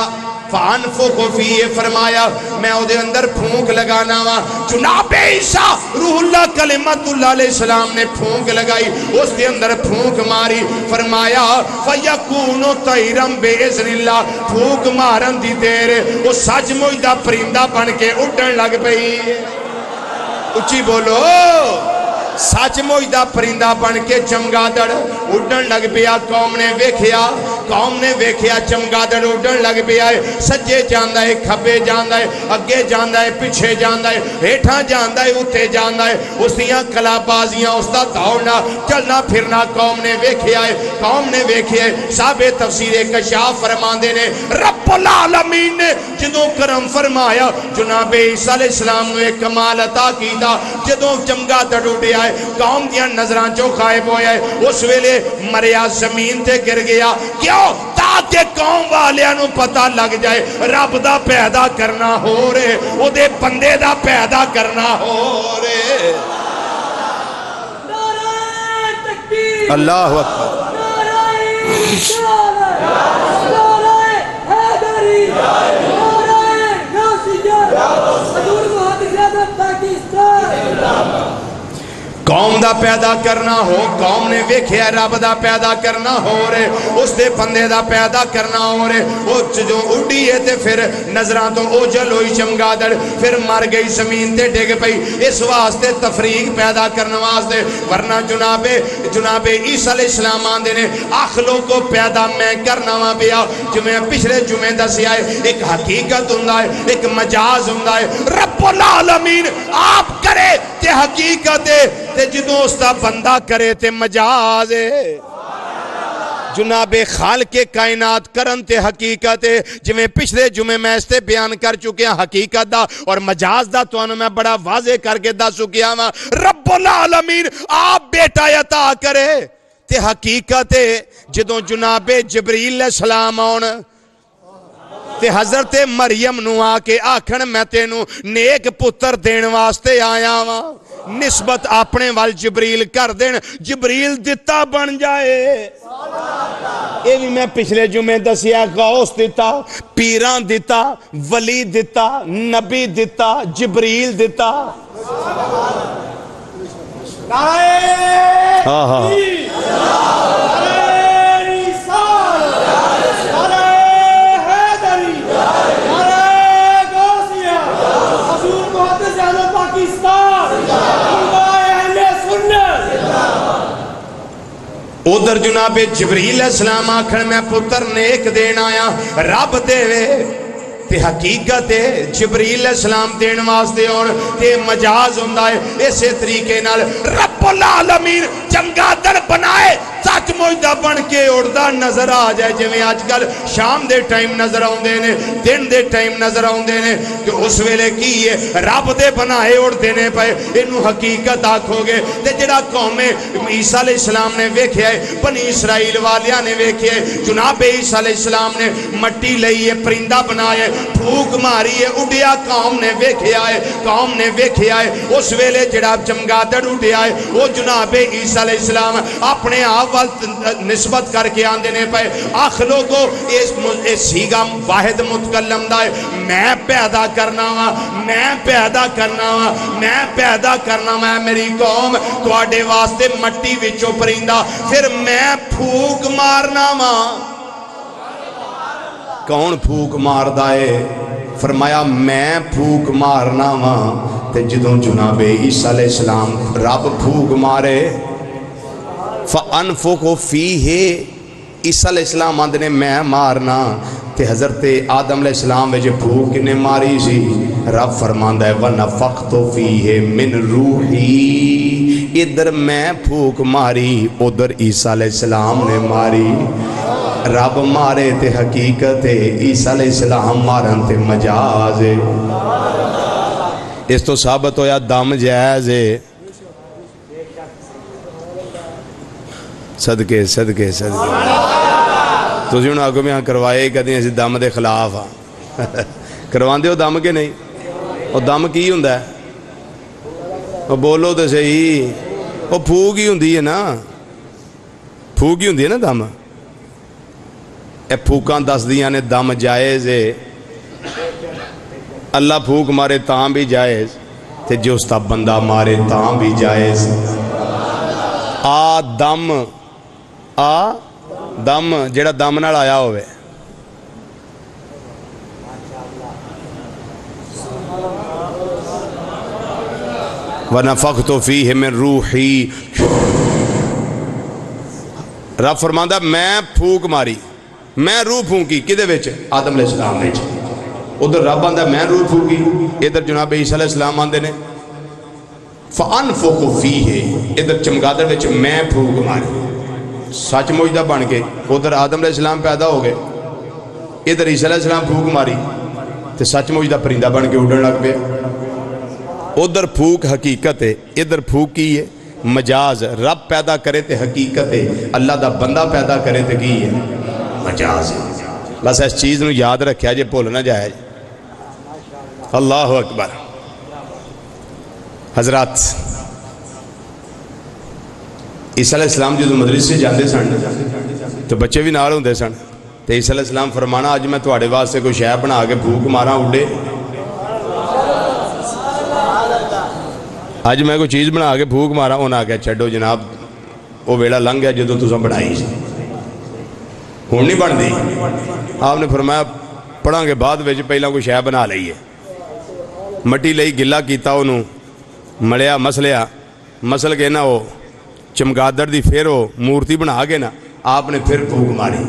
فانفقو فیہ فرمایا میں او دے اندر پھونک لگانا وا جناب عیسیٰ روح اللہ کلمت اللہ علیہ السلام نے پھونک لگائی اس دے اندر پھونک ماری فرمایا فیکون طیرم بیذن اللہ پھونک مارن دی دیر وہ سچ مجھ پرندہ بن کے اٹھن لگ پئی اچھی بولو سچ مچ دا پرندہ بن کے چمگادڑ اڈن لگ پیا قوم نے ویکھیا چمگادڑ اڈن لگ پیا سجے جاندا ہے کھبے جاندا ہے اگے جاندا ہے پیچھے جاندا ہے ہیٹھاں جاندا ہے اوتے جاندا ہے اس دیاں کلا بازیاں اس دا دوڑنا چلنا پھرنا قوم نے ویکھیا ہے صاحب تفسیر کشاف فرماندے نے رب العالمین نے جدوں کرم فرمایا جناب عیسیٰ علیہ السلام نے ایک کمال عطا کیتا جدوں چمگادڑ اڈیا قوم دیا نظران جو غائب ہویا ہے اس ویلے مریا زمین تے گر گیا کیوں تاکہ قوم والیاں پتہ لگ جائے رب دا پیدا کرنا ہو رہے او دے بندے دا پیدا کرنا ہو رہے اللہ اکبر قوم دا پیدا کرنا ہو قوم نے ویکھیا رب دا پیدا کرنا ہو رہے اس دے بندے دا پیدا کرنا ہو رہے وہ جو اڈی ہے تے پھر نظران تو اوجل ہوئی چمگادڑ پھر مر گئی زمین تے ڈگ پئی اس واسطے تفریق پیدا کرنے واسطے ورنہ جناب عیسیٰ علیہ السلام آندے نے اخلوں کو پیدا میں کرنا وا پیا جمعہ پچھلے جمعہ دسیا ہے ایک حقیقت ہوندا ہے ایک مجاز ہوندا ہے رب العالمین آپ کرے تے حقیقت ہے تے جدوں اس دا بندہ کرے تے مجاز ہے جناب خالق کائنات کرن تے حقیقت ہے جویں پچھلے جمعے میں اس تے بیان کر چکے ہیں حقیقت دا اور مجاز دا تو میں بڑا واضح کر کے دا چکیا ہوں رب العالمین آپ بیٹا عطا کرے تے حقیقت ہے جدوں جناب جبریل علیہ السلام آن تے حضرت مریم نو آ کے آکھن میں تینوں نیک پتر دین واسطے آیا ہاں نسبت اپنے وال جبریل کر دین جبریل دتا بن جائے یہ بھی میں پچھلے جمعے دسیا غوث دتا پیران دتا ولی دتا نبی دتا جبریل دتا ہاں ہاں ادھر جناب جبریل علیہ السلام آکھن میں پتر نیک دین آیا رب دے وے تے حقیقت ہے جبریل علیہ السلام دین واسطے اور تے مجاز ہوندا ہے اسی طریقے نال رب العالمین چمگادڑ بنائے سچ مچ دا بن کے اڑدا نظر آ جائے جویں اج کل شام دے ٹائم نظر آوندے نے دن دے ٹائم نظر آوندے نے کہ اس ویلے کی ہے رب دے بنائے اڑدے نے پئے اینو حقیقت آکھو گے تے جڑا قوم عیسیٰ علیہ السلام نے ویکھیا ہے بنی اسرائیل والیاں نے ویکھیا ہے جناب عیسیٰ علیہ السلام نے مٹی لئی ہے پرندہ بنایا پھوک ماری ہے اڈیا قوم نے ویکھیا ہے اس ویلے جڑا چمگادڑ اڈیا ہے وہ جناب عیسیٰ علیہ السلام اپنے آپ نسبت کر کے آندے نے پائے آخلوں کو اس سیگا واحد متکلم دائے میں پیدا کرنا میری قوم تو آڈے واسطے مٹی وچو پرندہ پھر میں پھوک مارنا کون پھوک مار دائے فرمایا میں پھوک مارنا تے جدوں جناب عیسیٰ علیہ السلام رب پھوک مارے فَأَنفُقُ فِيهِ عیسیٰ علیہ السلام آندے نے میں مارنا تے حضرت آدم علیہ السلام وجہ پھوک نے ماری سی رب فرماندہ ہے وَنَفَقْتُ فِيهِ مِن رُوحِي ادھر میں پھوک ماری ادھر عیسیٰ علیہ السلام نے ماری رب مارے تے حقیقت ہے عیسیٰ علیہ السلام مارن تے مجاز ہے اس تو ثابت ہویا دم جائز ہے صدقے تو جنہوں آگو میں یہاں کروائے کہتے ہیں اسی دم دے خلاف کروان دے ہو دم کے نہیں وہ دم کی ہوندہ ہے وہ بولو تو صحیح وہ پھوک ہی ہوندی ہے نا دم اے پھوکاں دس دیاں نے دم جائز ہے اللہ پھوک مارے تاں بھی جائز تے جو اس تا بندہ مارے تاں بھی جائز دم جیڑا دم نال آیا ہوئے وَنَفَخْتُ فِيهِ مِن روحی. رب فرماندا میں پھونک ماری، میں روح پھونکی کدے وچ؟ آدم علیہ السلام وچ. ادھر رب آندا میں روح پھونکی، ادھر جناب عیسیٰ علیہ السلام آندے نے فَأَنفُخُ فِيهِ، ادھر چمگادڑ وچ میں پھونک ماری. سچ موجدہ بن کے ادھر آدم علیہ السلام پیدا ہو گئے، ادھر عیسیٰ علیہ السلام پھونک ماری تے سچ موجدہ پرندہ بن کے اڑن لگ پہ. ادھر پھونک حقیقت ہے، ادھر پھونک کی ہے مجاز. رب پیدا کرے تے حقیقت ہے، اللہ دا بندہ پیدا کرے تے کی ہے مجاز ہے. بس اس چیز نو یاد رکھیا جے بھول نہ جائے. اللہ اکبر. حضرات عیسیٰ علیہ السلام جو مدرسے جاندے سن تو بچے بھی نال ہوندے سن تے عیسیٰ علیہ السلام فرمانا اج میں تواڈے واسطے کوئی شے بنا کے پھونک ماراں اڑے، اج میں کوئی چیز بنا کے پھونک مارا. انہاں آگیا چھڈو جناب وہ ویلا لنگ گیا جدوں تساں بنائی سی، ہن نہیں بندی. آپ نے فرمایا پڑھاں گے بعد وچ، پہلا کوئی شے بنا لئیے. مٹی لئی گلا کیتا انہوں ملیا مسلیا مسل کے نا وہ چمگادڑ دی پھر وہ مورتی بنا کے نا آپ نے پھر پھونک ماری.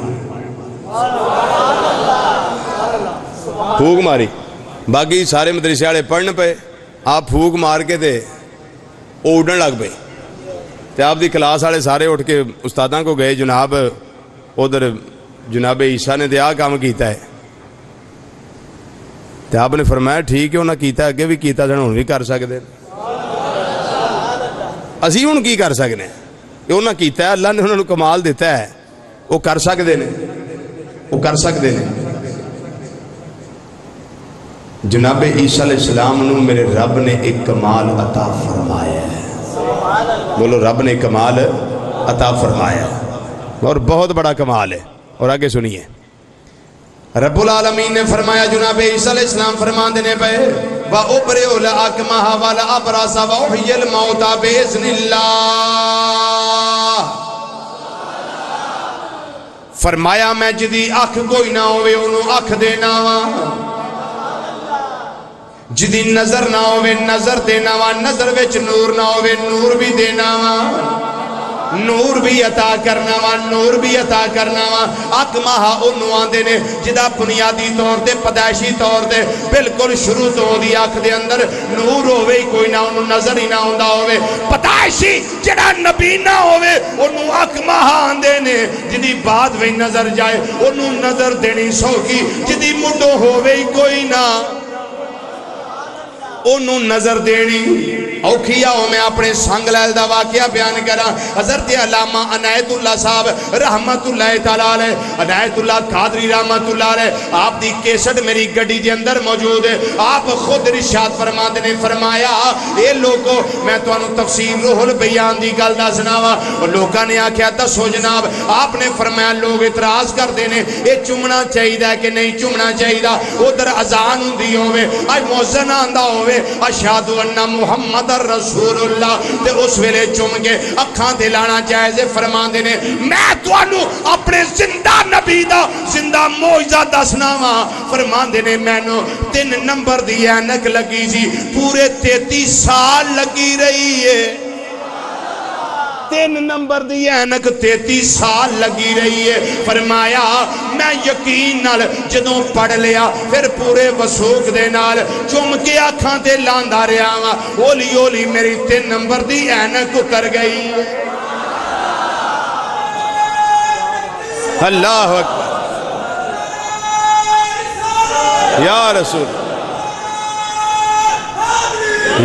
پھونک ماری. باقی سارے مدرسے والے پڑھن پہ آپ پھونک مار کے تے وہ اڑن لگ پے. تے آپ دی کلاس والے سارے اٹھ کے استاداں کو گئے جناب ادھر جناب عیسیٰ نے دیا کام کیتا ہے. تے آپ نے فرمایا ٹھیک ہے انہاں کیتا اگے بھی کیتا سن ہن بھی کر سکدے. اسی ہن کی کر سکنے ہیں؟ یہ انہاں کیتا ہے، اللہ نے انہوں نے کمال دیتا ہے، وہ کر سکدے نے، وہ کر سکدے نے. جناب عیسیٰ علیہ السلام نے میرے رب نے ایک کمال عطا فرمایا ہے. بولو رب نے ایک کمال عطا فرمایا ہے اور بہت بڑا کمال ہے. اور آگے سنیے رب العالمین نے فرمایا جناب عیسیٰ علیہ السلام فرمان دینے پہ وَأُبْرِئُ الْأَكْمَحَ وَالْأَبْرَصَ وَأُحْيِي الْمَوْتَى بِإِذْنِ اللَّهِ. فرمایا میں جدی اکھ کوئی نہ ہوئے انہوں اکھ دینا وا، جدی نظر نہ ہوئے نظر دینا وا، نظر وچ نور نہ ہوئے نور بھی دینا وا، نور بھی عطا کرنا وا، نور بھی عطا کرنا وا. اکمہا انہوں آندے نے جدا بنیادی طور دے پدائشی طور دے بالکل شروع تو دی آنکھ دے اندر نور ہوئے کوئی نہ انہوں نظر ہی نہ ہوندہ ہوئے. پدائشی جدا نبی نہ ہوئے انہوں اکمہا آندے نے جدی بعد وہی نظر جائے انہوں نظر دینی سوکی، جدی مڈو ہوئے کوئی نہ انہوں نظر دینی اوکھیا ہو. میں اپنے سنگ لیل دا واقعہ بیان کرا. حضرت علامہ عنایت اللہ صاحب رحمت اللہ تعالیٰ علیہ، عنایت اللہ قادری رحمت اللہ علیہ، آپ دی کیسٹ میری گڑی دے اندر موجود ہے. آپ خود ارشاد فرماتے نے فرمایا اے لوگو میں تو انہوں تفسیر روح البیان دی گل دا سناوا. اور لوگاں نے آکھیا دسو جناب. آپ نے فرمایا لوگ اعتراض کر دینے اے چمنا چاہیے دا کہ نہیں چمنا چاہیے دا. ادھر اذان ہوندی ہوئے اج مؤذن آندا ہوئے اشہد ان محمد رسول اللہ تے اس ویلے چم کے اکھاں دے لانا جائز فرمان دینے. میں توانو اپنے زندہ نبی دا زندہ موجزہ دسنا وا. فرمان دینے میں نو 3 نمبر دی اینک لگی سی پورے 33 سال لگی رہی ہے. 3 نمبر دی اینک 33 سال لگی رہی ہے. فرمایا میں یقین نال جدوں پڑھ لیا پھر پورے وسوک دے نال چم کے آنکھاں تے لاندہ رہا ہاں. اولی اولی میری 3 نمبر دی اینک اتر گئی. اللہ اکبر یا رسول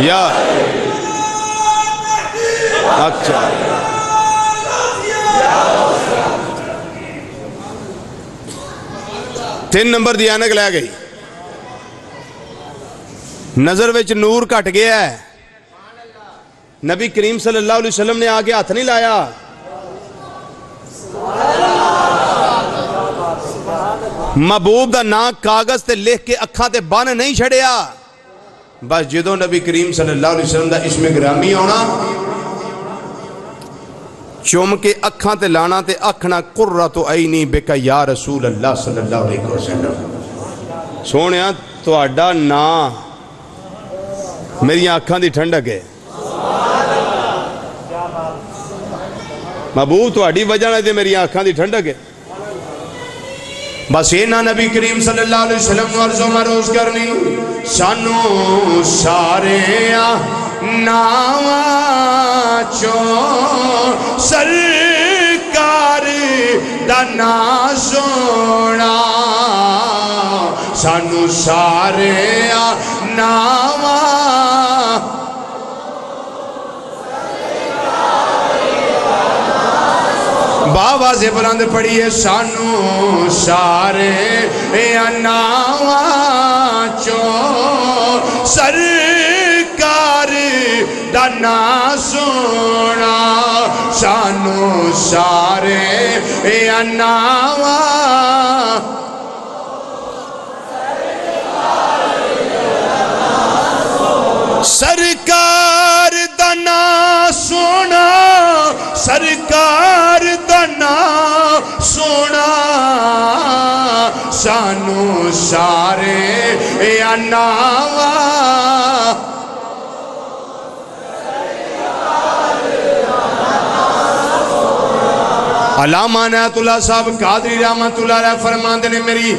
یا اچھا 3 نمبر دی اینک لے گئی. نظر وچ نور کٹ گیا ہے. نبی کریم صلی اللہ علیہ وسلم نے آگے ہاتھ نہیں لایا. محبوب دا نام کاغذ تے لکھ کے اکھاں تے بان نہیں چھڑیا. بس جدوں نبی کریم صلی اللہ علیہ وسلم دا اسم گرامی ہونا چوم کے اکھاں تے لانا تے اکھنا قرۃ عینی بکا یا رسول اللہ صلی اللہ علیہ وسلم. سونیا تو اڈا نا میری آنکھاں دی ٹھنڈک ہے. محبوب تہاڈی وجہ نال تے میری آنکھاں دی ٹھنڈک ہے بس اینا نبی کریم صلی اللہ علیہ وسلم عرض و مروز کرنی سانو سارے ناواں چوں سرکار دا نام سونا سانو سارے ناواں بابا سے بلند پڑھئے سانو سارے ناواں چوں سرکار دا نام سونا سانو سارے ناواں سرکار دا نام سونا سرکار دا نام سونا سانو سارے ناواں علامہ عنایت اللہ صاحب قادری رحمت اللہ علیہ فرماندے نے میری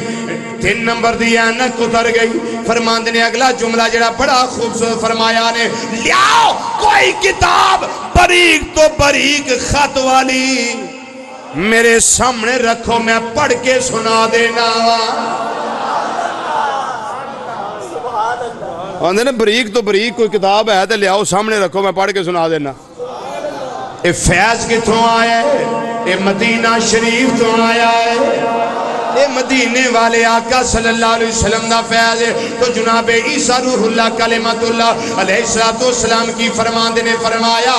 3 نمبر دی اینک اتر گئی فرماندے نے اگلا جملہ جڑا بڑا خوبصورت فرمایا نے لیاؤ کوئی کتاب باریک تو باریک خط والی میرے سامنے رکھو میں پڑھ کے سنا دینا آندے نے باریک تو باریک کوئی کتاب ہے تو لیاؤ سامنے رکھو میں پڑھ کے سنا دینا اے فیض کتوں آیا ہے اے مدینہ شریف تو آیا ہے اے مدینے والے آقا صلی اللہ علیہ وسلم دا فیض ہے تو جناب عیسیٰ روح اللہ کلمت اللہ علیہ السلام کی فرماندے نے فرمایا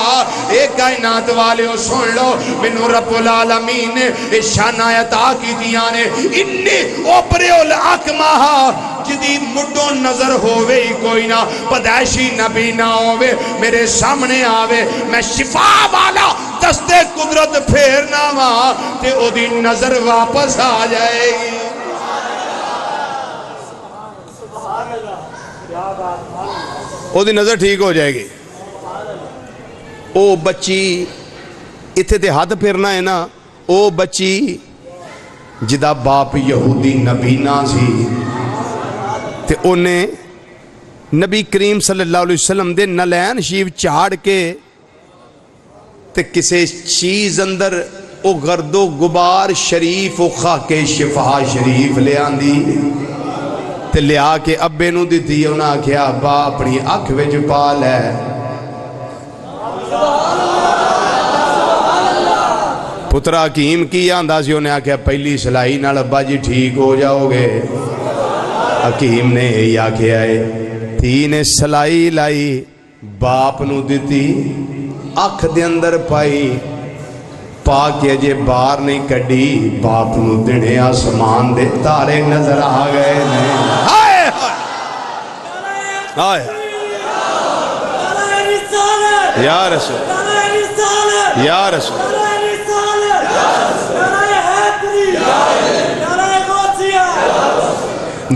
اے کائنات والے ہو سن لو منو رب العالمین نے شان عطا کی دیانے انی اوپرے الاکمہا جدی مڈوں نظر ہووے ہی کوئی نہ پدائشی نبی نہ ہووے میرے سامنے آوے میں شفا والا دستے قدرت پھیرنا ماں تے او دی نظر واپس آ جائے گی او دی نظر ٹھیک ہو جائے گی او بچی اتھے تے ہاتھ پھرنا ہے نا او بچی جدا باپ یہودی نبی نہ سی تے انہیں نبی کریم صلی اللہ علیہ وسلم دے نلین شیف چاڑ کے تے کسے چیز اندر او گرد و غبار شریف و خاک شفا شریف لے آندی تے لے آکے ابے نو دی دی انہاں کیا ابا اپنی اکھ وچ پال ہے پترا حکیم کی آندہ سی انہیں آکھیا پہلی سلائی نال ابا جی ٹھیک ہو جاؤ گے حکیم نے یہ آکھیا ہے تین سلائی لائی باپ نو دیتی اکھ دے اندر پائی پاکے جے بار نہیں کڑی باپ نو دنے آسمان دے تارے نظر آ گئے آئے آئے یا رسول یا رسول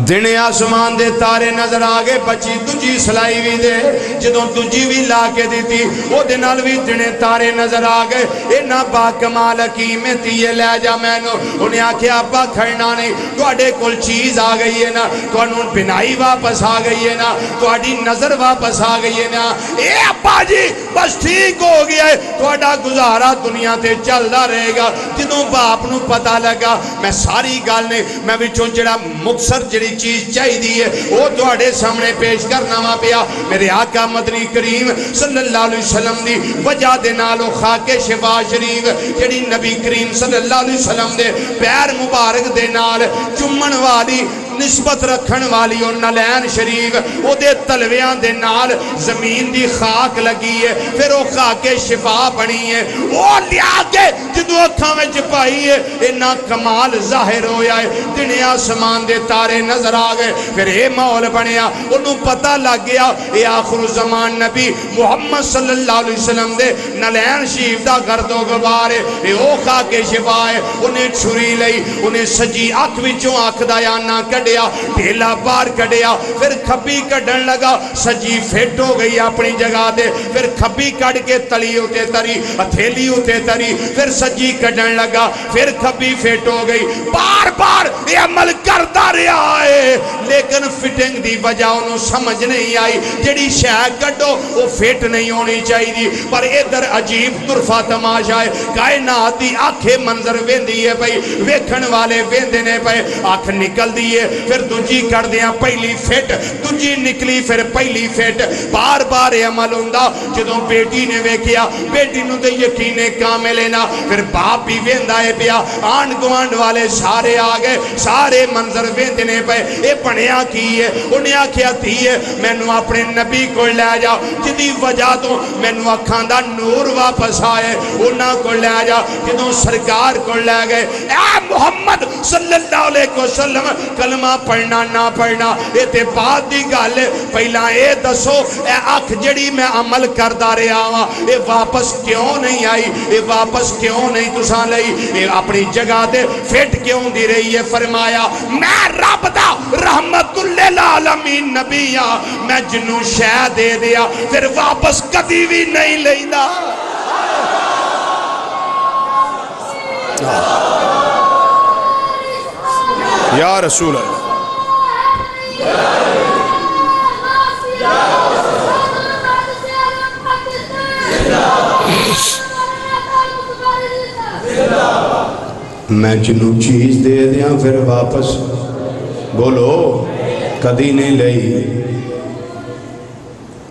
دنے آسمان دے تارے نظر آگے بچی تجھی سلائی بھی دے جدوں تجھی بھی لا کے دیتی وہ دنال بھی دنے تارے نظر آگے اینا با کمال حکیم تیئے لے جا میں نو انہیں آکھے ابا کھڑنا نہیں تو اڈے کل چیز آ گئی ہے نا تو انہوں بنائی واپس آ گئی ہے نا تو اڈی نظر واپس آ گئی ہے نا اے ابا جی بس ٹھیک ہو گیا ہے تو اڈا گزارا دنیا تے چل دا رہے گا جدوں باپ نو پتا لگا میں ساری گال نے میں بھی چون جڑا مقصر جڑی چیز چاہی دی ہے وہ دوڑے سامنے پیش کرنا ماں پیا میرے آقا مدنی کریم صلی اللہ علیہ وسلم دی وجہ دے نالو خاک شفا شریف جڑی نبی کریم صلی اللہ علیہ وسلم دے پیر مبارک دے نال چمن والی نسبت رکھن والی اور نلین شریف وہ دے تلویاں دے نال زمین دی خاک لگی ہے پھر وہ خاک شفا بنی ہے وہ لیا کے جدو اکھاں میں چپائی ہے اینا کمال ظاہر ہویا ہے دنیا آسمان دے تارے نظر آگئے پھر اے مول بنیا انہوں پتہ لگ گیا اے آخر زمان نبی محمد صلی اللہ علیہ وسلم دے نلین شریف دا گرد و غبار ہے اے او خاک شفا ہے انہیں چھری لئی انہیں سجی اکھ وچوں اکھ دا یا نہ کڑی کڈیا ڈھیلا باہر کڈیا پھر کھبی کڈن لگا سجی فٹ ہو گئی اپنی جگہ دے پھر کھبی کڈ کے تلی ہوتے تری ہتھیلی ہوتے تری پھر سجی کڈن لگا پھر کھبی فٹ ہو گئی بار بار یہ عمل کرتا رہا ہے لیکن فٹنگ دی وجہ انہوں سمجھ نہیں آئی جڑی شے کڈو وہ فٹ نہیں ہونی چاہیے پر ادھر عجیب طرفہ تماشا ہے کائنات دی آنکھیں منظر ویندی ہے بھئی ویکھن والے ویندے نے پہ آنکھ نکل دیئے پھر دوجی کر دیا پہلی فٹ دوجی نکلی پھر پہلی فٹ بار بار عمل ہوندہ جدوں بیٹی نے ویکھیا بیٹی نو دے یقین کامل لینا پھر باپ بھی ویندہ ہے پیا آن گوانڈ والے سارے آگئے سارے منظر ویندے نے پہ اے پڑھیا کی ہے انہیں آکھیا تھی ہے میں نو اپنے نبی کو لے جا جدی وجہ تو میں نو اکھاندہ نور واپس آئے انہاں کو لے جا جدوں سرکار کو لے گئے اے محمد صلی اللہ علیہ وسلم کلمہ پڑھنا نہ پڑھنا اے تے بعد دی گالے پہلا اے دسو اے آنکھ جڑی میں عمل کردہ رہا ہوا اے واپس کیوں نہیں آئی اے واپس کیوں نہیں تساں لئی اے اپنی جگہ دے فٹ کیوں دی رہی ہے فرمایا میں رب دا رحمت للعالمین نبیہ میں جنوں شے دے دیا پھر واپس کدی بھی نہیں لینا یا رسول اللہ میں جنوں چیز دے دیا پھر واپس بولو کدی نہیں لئی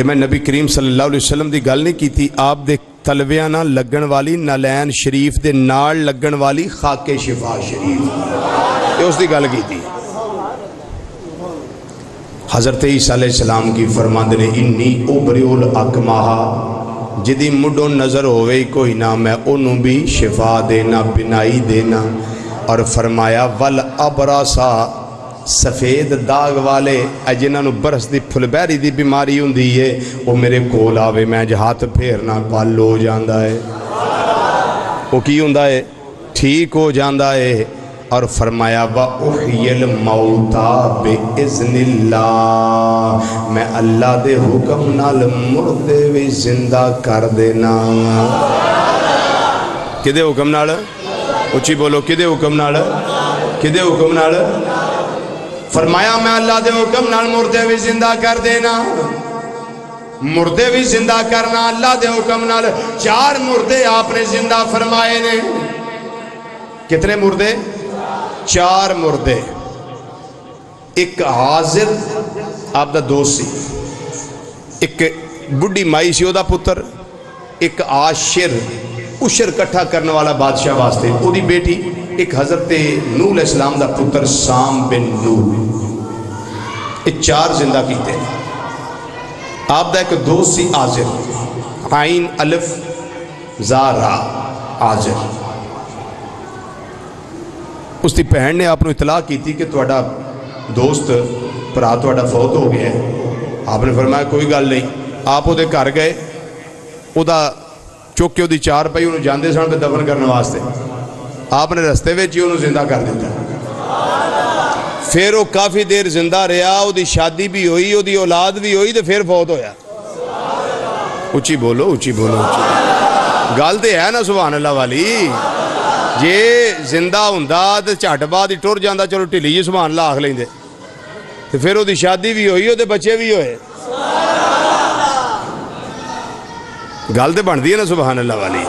میں نبی کریم صلی اللہ علیہ وسلم دی گل نہیں کی تھی آپ دے تلویاں نہ لگن والی نالین شریف دے نال لگن والی خاک شفا شریف یہ اس دی گل کی تھی حضرت عیسیٰ علیہ السلام کی فرماند نے انی ابریو الاکمہا جدی مڈو نظر ہوئے کوئی نہ میں انہوں بھی شفا دینا بنائی دینا اور فرمایا والابراسا سفید داغ والے جنہاں نو برس دی پھلبیری دی بیماری ہوندی ہے وہ میرے کول آوے میں ہاتھ پھیرنا کل ہو جاندا ہے وہ کی ہوندا ہے ٹھیک ہو جاندا ہے اور فرمایا وَأُحْيِ الْمَوْتَى بِإِذْنِ اللَّهِ میں اللہ دے حکم نال مردے بھی زندہ کر دینا کدے حکم نال اچھی بولو کدے حکم نال کدے حکم نال فرمایا میں اللہ دے حکم نال مردے بھی زندہ کر دینا مردے بھی زندہ کرنا اللہ دے حکم نال 4 مردے آپ نے زندہ فرمائے نے کتنے مردے 4 مردے ایک حاضر آپ دا دوست سی ایک بڑی مائی سی او دا پتر ایک عاشر اشر کٹھا کرنے والا بادشاہ واسطے او دی بیٹی ایک حضرت نوح علیہ السلام دا پتر سام بن نوح یہ 4 زندہ کیتے آپ دا ایک دوست سی آزر عین الف زارا آزر اس دی پہن نے آپ نے اطلاع کی تھی کہ توڑا دوست پرا توڑا فوت ہو گیا ہے آپ نے فرمایا کوئی گل نہیں آپ وہ دے گھر گئے وہ دا چوک کے وہ دی 4 پئی انہوں جاندے سان پہ دفن کرنے واسطے آپ نے رستے ویچ ہی انہوں زندہ کر دیتا پھر وہ کافی دیر زندہ رہا وہ دی شادی بھی ہوئی وہ دی اولاد بھی ہوئی تو پھر فوت ہویا اچھی بولو اچھی بولو گل تے ہے نا سبحان اللہ والی جے زندہ ہوندہ تے چاٹ بعد ہی ٹور جاندہ چلو ٹھلی جی سبحان اللہ آخ لیں دے پھر وہ دی شادی بھی ہوئی وہ بچے بھی ہوئے گل تے بن دی ہے نا سبحان اللہ والی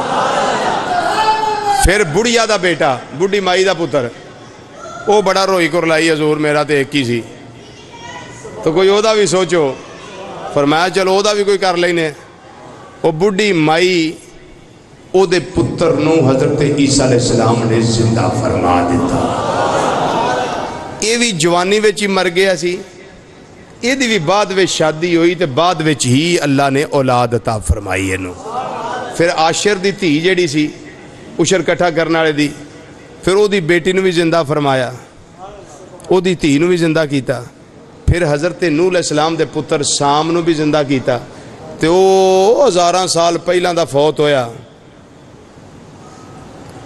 پھر بڑھیا دا بیٹا بڑھی مائی دا پتر وہ بڑا روئی کرلائی حضور میرا تے ایک ہی سی تو کوئی او دا بھی سوچو فرمایا چلو او دا بھی کوئی کر لینے وہ بڑھی مائی او دے پتر نو حضرت عیسیٰ علیہ السلام نے زندہ فرما دیتا یہ بھی جوانی ویچی مر گیا سی یہ دی بھی بعد ویچ شادی ہوئی تے بعد ویچ ہی اللہ نے اولاد عطا فرمائی ہے نو پھر عاشر دی تھی جیڑی سی اشر کٹھا کرنا رہے دی پھر او دی بیٹی نو بھی زندہ فرمایا او دی تھی نو بھی زندہ کیتا پھر حضرت نوح علیہ السلام دے پتر سام نو بھی زندہ کیتا تے او 1000 سال پہلا دا فوت ہویا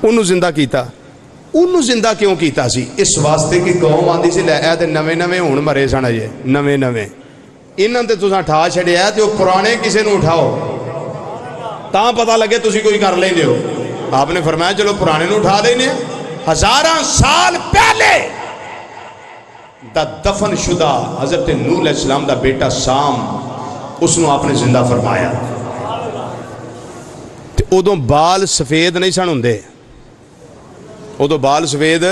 انہوں زندہ کیتا انہوں زندہ کیوں کیتا سی؟ اس واسطے کہ قوم آندی سی لے اے تے نویں نویں ہون مرے سن اجے نویں نویں انہاں تے تساں ٹھا چھڑیا تے او پرانے کسے نوں اٹھاؤ تاں پتہ لگے تسی کوئی کر لیندے ہو. آپ نے فرمایا چلو پرانے نوں اٹھا لینے ہزاراں سال پہلے دا دفن شدہ حضرت نوح علیہ السلام دا بیٹا سام اس نوں آپ نے زندہ فرمایا. تے ادوں بال سفید نہیں سن ہوندے ادو بال سفید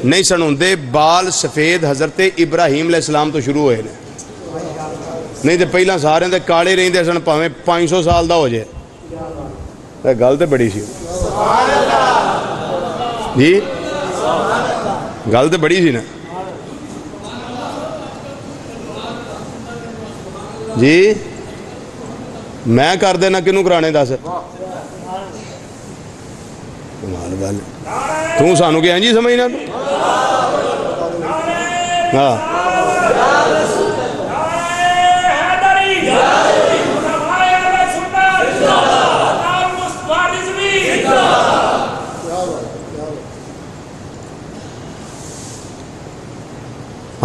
نہیں سن ہوندے بال سفید حضرت ابراہیم علیہ السلام تو شروع ہوئے نہیں تے پہلا سارے دے کالے رہندے سن پاویں 500 سال دا ہو جائے گل تے بڑی سی جی گل تے بڑی سی نا جی میں کر دینا کنوں کرانے دس گل توں سانو کیا جی سمجھنا ہاں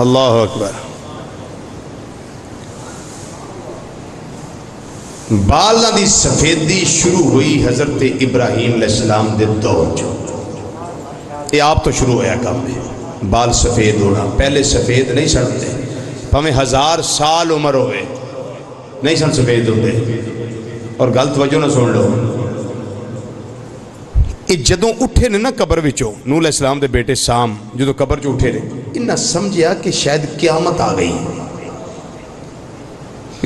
اللہ اکبر. بالاں دی سفیدی شروع ہوئی حضرت ابراہیم علیہ السلام دے دور جو یہ آپ تو شروع ہویا کام ہے بال سفید ہونا. پہلے سفید نہیں سن ہوندے پاویں 1000 سال عمر ہوئے نہیں سن سفید ہوندے. اور غلط وجہ نہ سن لو یہ جدوں اٹھے نے نا قبر وچوں نوح علیہ السلام دے بیٹے سام جدوں قبر چ اٹھے نے انہاں سمجھیا کہ شاید قیامت آ گئی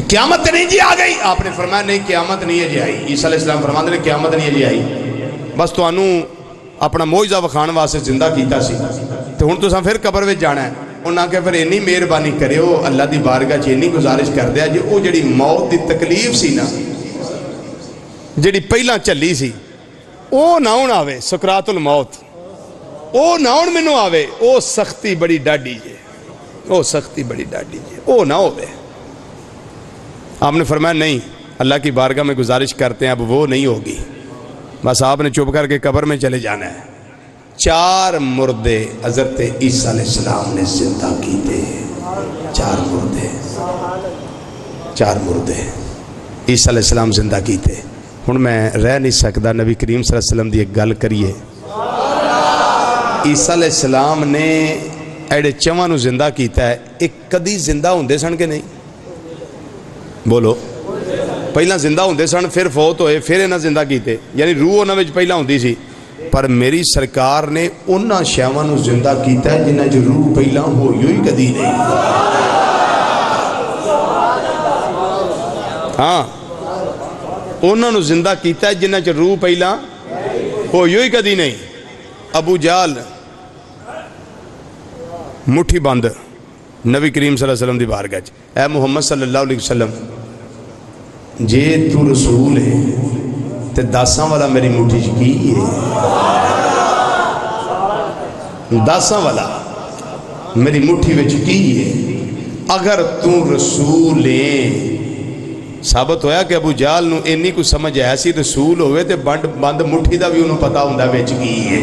قیامت نہیں جی آ گئی. آپ نے فرمایا نہیں قیامت نہیں ہے جی آئی. عیسیٰ علیہ السلام فرماندے نے قیامت نہیں ہے جی آئی بس تانوں اپنا معجزہ وکھان واسطے زندہ کیتا سی تے ہن تساں پھر قبر وچ جانا ہے. انہاں کہ پھر اتنی مہربانی کریو اللہ دی بارگاہ چ اتنی گزارش کر دیا جی او جڑی موت دی تکلیف سی نا جڑی پہلا چلی سی او نہ ہن آوے سکرات الموت او نہ ہن مینوں آوے او سختی بڑی ڈاڈی جے او سختی بڑی ڈاڈی جے او نہ ہوے. آپ نے فرمایا نہیں اللہ کی بارگاہ میں گزارش کرتے ہیں اب وہ نہیں ہوگی بس آپ نے چپ کر کے قبر میں چلے جانا ہے. 4 مردے حضرت عیسیٰ علیہ السلام نے زندہ کیتے 4 مردے عیسیٰ علیہ السلام زندہ کیتے. ہن میں رہ نہیں سکتا نبی کریم صلی اللہ علیہ وسلم دی ایک گل کریے. عیسیٰ علیہ السلام نے ایڈے چواں نو زندہ کیتا ہے ایک کدی زندہ ہوندے سن کے نہیں بولو پہلا زندہ ہوندے سن پھر فوت ہوئے پھر انہاں زندہ کیتے یعنی روح انہاں وچ پہلا ہوندی سی پر میری سرکار نے انہاں شیواں نو زندہ کیتا ہے جنہاں جو روح پہلا ہوئی ہوئی کدی نہیں. ہاں انہاں نو زندہ کیتا ہے جنہاں جو روح پہلا ہوئی ہوئی کدی نہیں. ابو جہل مٹھی بند نبی کریم صلی اللہ علیہ وسلم دی بارگاہ چ اے محمد صلی اللہ علیہ وسلم جے تو رسول ہے تے 10 والا میری مٹھی چ کی ہے 10 والا میری مٹھی وچ کی ہے. اگر تو رسول ہے ثابت ہویا کہ ابو جہل نو اینی کو سمجھ آیا سی رسول ہوئے تے بند مٹھی دا بھی انہوں پتا ہوندا وچ کی ہے.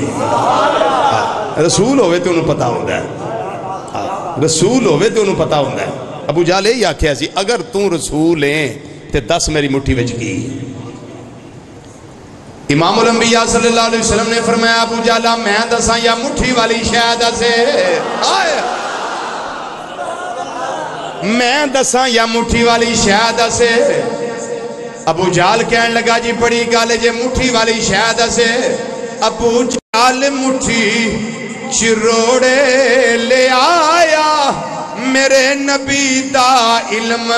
رسول ہوئے تے انہوں پتا ہوندا ہے رسول ہوئے تے انہوں پتا ہوندا ہے. ابو جہل یہ آکھیا سی اگر تو رسول ہے تے 10 میری مٹھی وچ کی. امام الانبیاء صلی اللہ علیہ وسلم نے فرمایا ابو جہل میں دساں یا مٹھی والی شے دسے میں دساں یا مٹھی والی شے دسے. ابو جہل کہنے لگا جی بڑی گل جے مٹھی والی شے دسے. ابو جہل مٹھی چروڑے لے آیا میرے نبی دا علم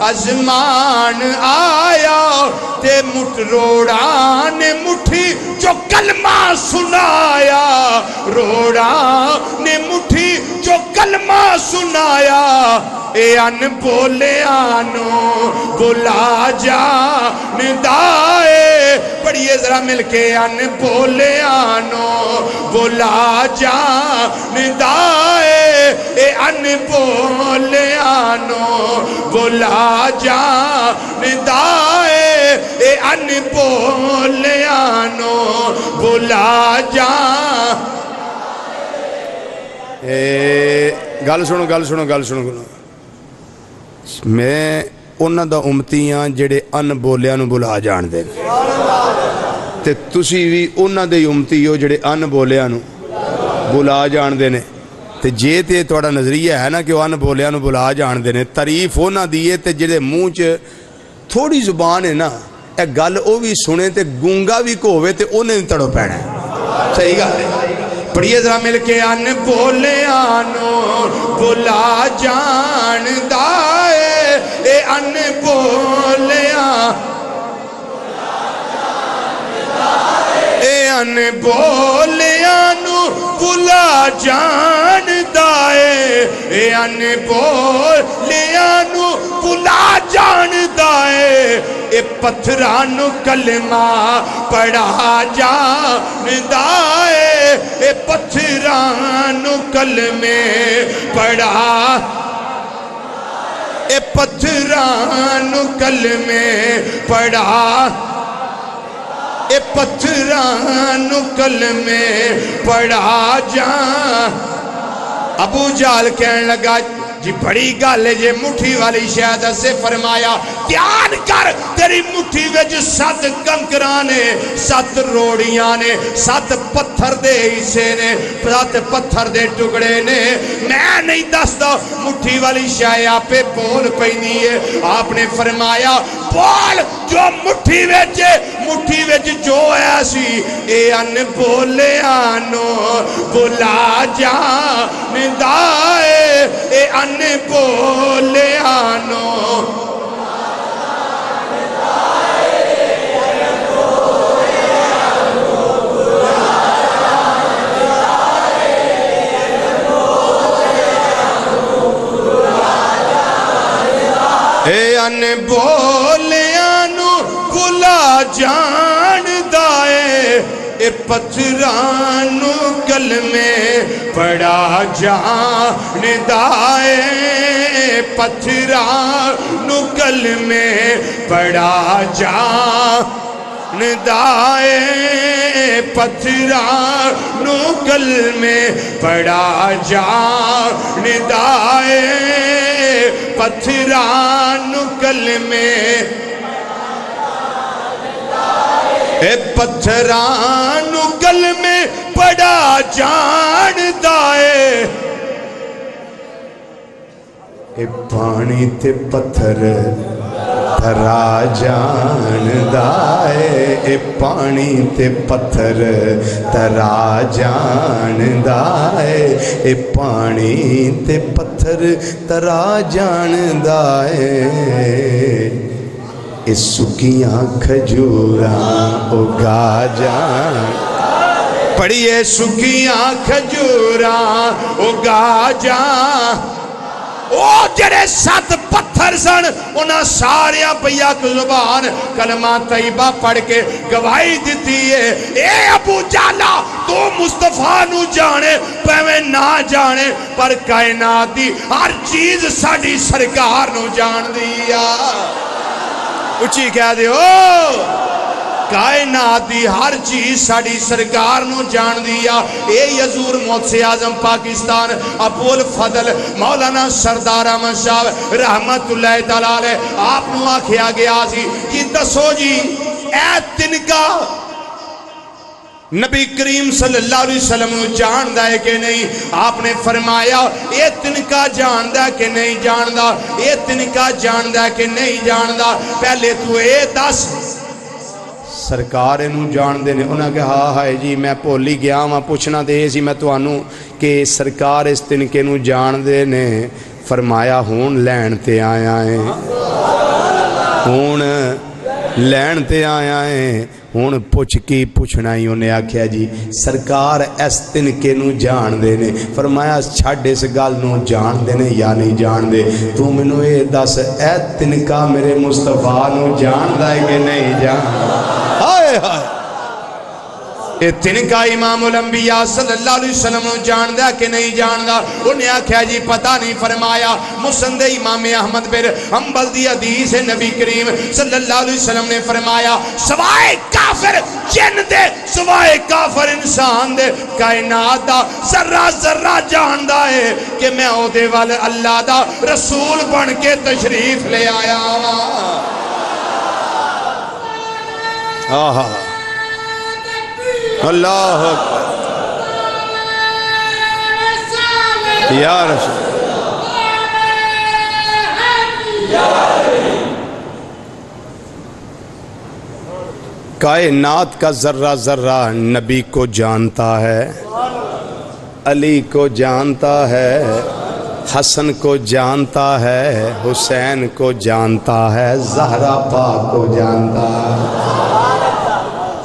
ازمان آیا تے روڑا نے مٹھی جو کلمہ سنایا روڑا نے مٹھی جو کلمہ سنایا اے ان بولے آنو بلا جان دائے پڑھئے ذرا مل کے ان بولے آنو بلا جان دائے اے ان بولے آنو بلا جان دائے اے ان بولے آنو بلا جان گل سنو گل سنو گل سنو میں انہاں دا امتی ہاں جڑے ان بولیاں نو بلا جان دے تے تسی بھی انہاں دے امتی ہو جڑے ان بولیاں نو بلا جان دے نے تے جے تے تہاڈا نظریہ ہے نا کہ وہ ان بولیاں نو بلا جان دے نے تعریف انہاں دی ہے تے جڑے منہ چ تھوڑی زبان ہے نا اے گل او بھی سنے تے گونگا بھی کووے تے اونے بھی تڑو پینا ہے صحیح گل ہے پڑھیے ذرا مل کے ان بولیاں نو بلا جان دائے اے ان بولیاں اے ان بولیاں نو بلا جان دائے اے ان بولیاں نو بلا جان دائے اے پتھرانو کلمہ پڑھا جان دائے اے پتھرانو کلمے پڑھا اے پتھرانو کلمے پڑھا اے پتھرانو کلمے پڑھا جان ابو جہل کہنے لگا جی بڑی گل ہے جے مٹھی والی شاید سے فرمایا دھیان کر تیری مٹھی وچ 7 کنکراں نے 7 روڑیاں نے 7 پتھر دے حصے نے 7 پتھر دے ٹکڑے نے میں نہیں دسدا مٹھی والی شاید آپ بول پیندی ہے آپ نے فرمایا بول جو مٹھی وچ جو ہے سی اے ان بولیاں نو بلا جان دائے اے ان بولیاں نو اے ان بولیاں نو بلا جان دائے اے پتھرانو کلمے پڑھا جان دائے پتھرانو کلمے پڑھا جان دائے پتھرانو کلمے پڑھا جان دائے پتھرانو کلمے اے پتھرانو کلمے پڑھا جان دائے اے پانی تے پتھر ترا جان دائے اے پانی تے پتھر ترا جان دائے اے پانی تے پتھر ترا جان دائے اے سکیاں کھجوراں اگا جان پڑھیے سکیاں کھجوراں اگا جان او جڑے 7 پتھر سن انہاں ساریا بیاک زبان کلمہ طیبہ پڑھ کے گواہی دیتی ہے اے ابو جہلا تو مصطفیٰ نو جانے پہویں نہ جانے پر کائنات دی ہر چیز ساڑی سرکار نو جان دیا اچھی کہہ دے کائنات دی ہر چیز ساڑی سرکار نو جان دیا اے یزور محدث اعظم پاکستان ابو الفضل مولانا سردار احمد شاہ رحمت اللہ تعالی آپ نو آکھیا گیا سی کہ دسو جی اے تنکا نبی کریم صلی اللہ علیہ وسلم نو جاندہ ہے کہ نہیں آپ نے فرمایا اے تنکا جاندہ کہ نہیں جاندہ اے تنکا جاندہ کہ نہیں جاندہ پہلے تو اے دس سرکار انہوں جان دے نے انہاں کہ ہاں ہائے جی میں پولی گیا ہاں پوچھنا دے سی میں تو آنوں کہ سرکار اس تنکے نو جان دے نے فرمایا ہون لین تے آیا ہیں ہون لین تے آیا ہیں ہون پوچھ کی پوچھنا ہی انہیں آکھیا جی سرکار اس تنکے نو جان دے نے فرمایا چھڑ اس گال نو جان دے نے یا نہیں جان دے تو منو اے دس اے تنکا میرے مصطفیٰ نو جان دے کہ نہیں جان دے ہائے ہائے تنکا امام الانبیاء صلی اللہ علیہ وسلم نو جاندہ کہ نہیں جاندہ؟ انہیں آکھیا جی پتہ نہیں، فرمایا مسند امام احمد بن حنبل دی حدیث نبی کریم صلی اللہ علیہ وسلم نے فرمایا سوائے کافر جن دے، سوائے کافر انسان دے، کائنات دا ذرہ ذرہ جاندہ ہے کہ میں او دے والے اللہ دا رسول بن کے تشریف لے آیا۔ آہا اللہ اکبر یا رسول کائنات کا ذرہ ذرہ نبی کو جانتا ہے، علی کو جانتا ہے، حسن کو جانتا ہے، حسین کو جانتا ہے، زہرا پاک کو جانتا ہے،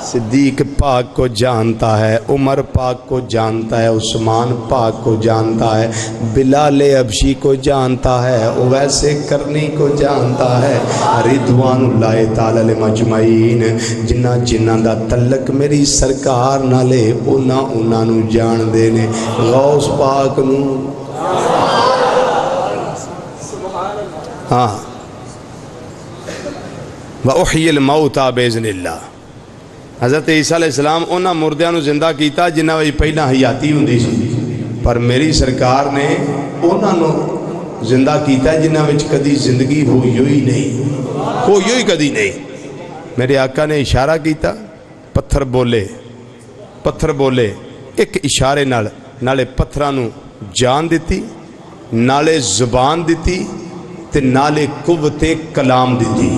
صدیق پاک کو جانتا ہے، عمر پاک کو جانتا ہے، عثمان پاک کو جانتا ہے، بلال حبشی کو جانتا ہے، اویس کرنی کو جانتا ہے، رضوان اللہ تعالی علیہ مجمعین جنہ جنہ دا تعلق میری سرکار نالے انہاں نو جان دینے، غوث پاک نو ہاں وَأُحْيِي الْمَوْتَى بِإِذْنِ اللَّهِ۔ حضرت عیسیٰ علیہ السلام انہاں مردیاں نو زندہ کیتا جنہاں وہی پہلا حیاتی ہوندی سی، پر میری سرکار نے انہاں نو زندہ کیتا جنہاں وچ کدی زندگی ہوئی ہوئی نہیں، ہوئی ہوئی کدی نہیں۔ میرے آقا نے اشارہ کیتا، پتھر بولے، ایک اشارے نالے پتھراں نو جان دیتی، نالے زبان دیتی، تے نالے قوت کلام دیتی،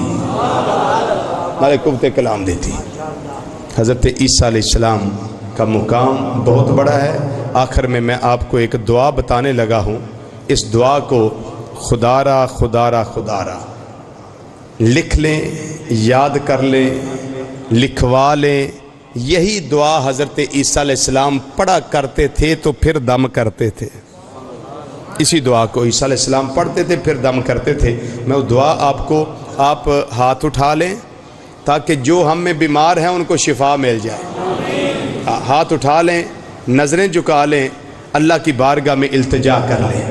نالے قوت کلام دیتی۔ حضرت عیسیٰ علیہ السلام کا مقام بہت بڑا ہے۔ آخر میں آپ کو ایک دعا بتانے لگا ہوں، اس دعا کو خدارا خدارا خدارا لکھ لیں، یاد کر لیں، لکھوا لیں۔ یہی دعا حضرت عیسیٰ علیہ السلام پڑھا کرتے تھے تو پھر دم کرتے تھے، اسی دعا کو عیسیٰ علیہ السلام پڑھتے تھے پھر دم کرتے تھے۔ میں وہ دعا آپ ہاتھ اٹھا لیں تاکہ جو ہم میں بیمار ہیں ان کو شفا مل جائے، ہاتھ اٹھا لیں، نظریں جھکا لیں، اللہ کی بارگاہ میں التجا کر لیں۔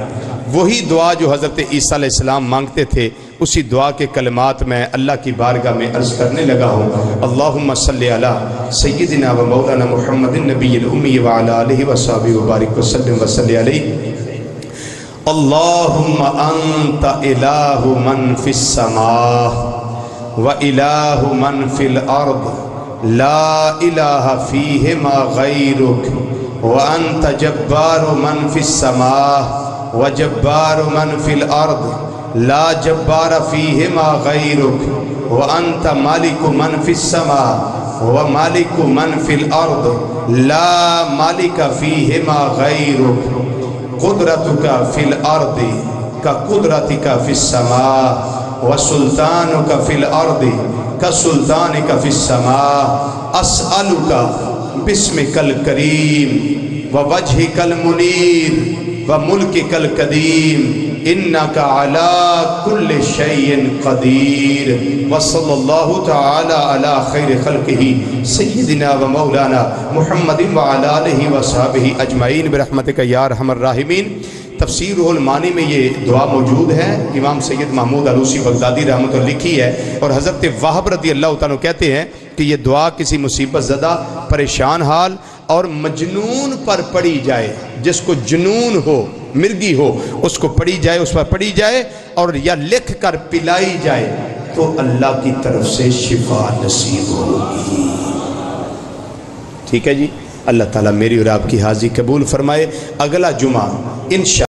وہی دعا جو حضرت عیسیٰ علیہ السلام مانگتے تھے، اسی دعا کے کلمات میں اللہ کی بارگاہ میں عرض کرنے لگا ہوں۔ اللہم صلی علی سیدنا و مولانا محمد النبی الامی وعلی آلہ وصحبہ وبارک وسلم وصلی علیہ۔ اللہم انت الہ من فی السماء وَإِلَاهُ مَنْ فِي الْأَرْضِ لَا إِلَاهَ فِيهِمَا غَيْرُكَ وَأَنْتَ جَبَّارُ مَنْ فِي السَّمَاءِ وَجَبَّارُ مَنْ فِي الْأَرْضِ لَا جَبَّارَ فِيهِمَا غَيْرُكَ وَأَنْتَ مَالِكُ مَنْ فِي السَّمَاءِ وَمَالِكُ مَنْ فِي الْأَرْضِ لَا مَالِكَ فِيهِمَا غَيْرُكَ قُدْرَتُكَ فِي الْأَرْضِ كَقُدْرَتِكَ فِي السَّمَاءِ وَسُلْطَانُكَ فِي الْأَرْضِ كَسُلْطَانِكَ فِي السَّمَاءِ أَسْأَلُكَ بِاسْمِكَ الْكَرِيمِ وَوَجْهِكَ الْمُنِيرِ وَمُلْكِكَ الْقَدِيمِ إِنَّكَ عَلَى كُلِّ شَيْءٍ قَدِيرٌ وَصَلَّى اللَّهُ تَعَالَى عَلَى خَيْرِ خَلْقِهِ سَيِّدِنَا وَمَوْلَانَا مُحَمَّدٍ وَعَلَى آلِهِ وَصَحْبِهِ أَجْمَعِينَ بِرَحْمَتِكَ یَا أَرْحَمَ الرَّاحِمِينَ۔ تفسیر روح المعانی میں یہ دعا موجود ہے، امام سید محمود علوسی بغدادی رحمۃ اللہ لکھی ہے، اور حضرت وہب رضی اللہ تعالیٰ کہتے ہیں کہ یہ دعا کسی مصیبت زدہ، پریشان حال اور مجنون پر پڑھی جائے، جس کو جنون ہو، مرگی ہو، اس کو پڑھی جائے، اس پر پڑھی جائے اور یا لکھ کر پلائی جائے تو اللہ کی طرف سے شفا نصیب ہوگی۔ ٹھیک ہے جی، اللہ تعالیٰ میری اور آپ کی حاضری قبول فرمائے۔ اگلا جمعہ انشاءاللہ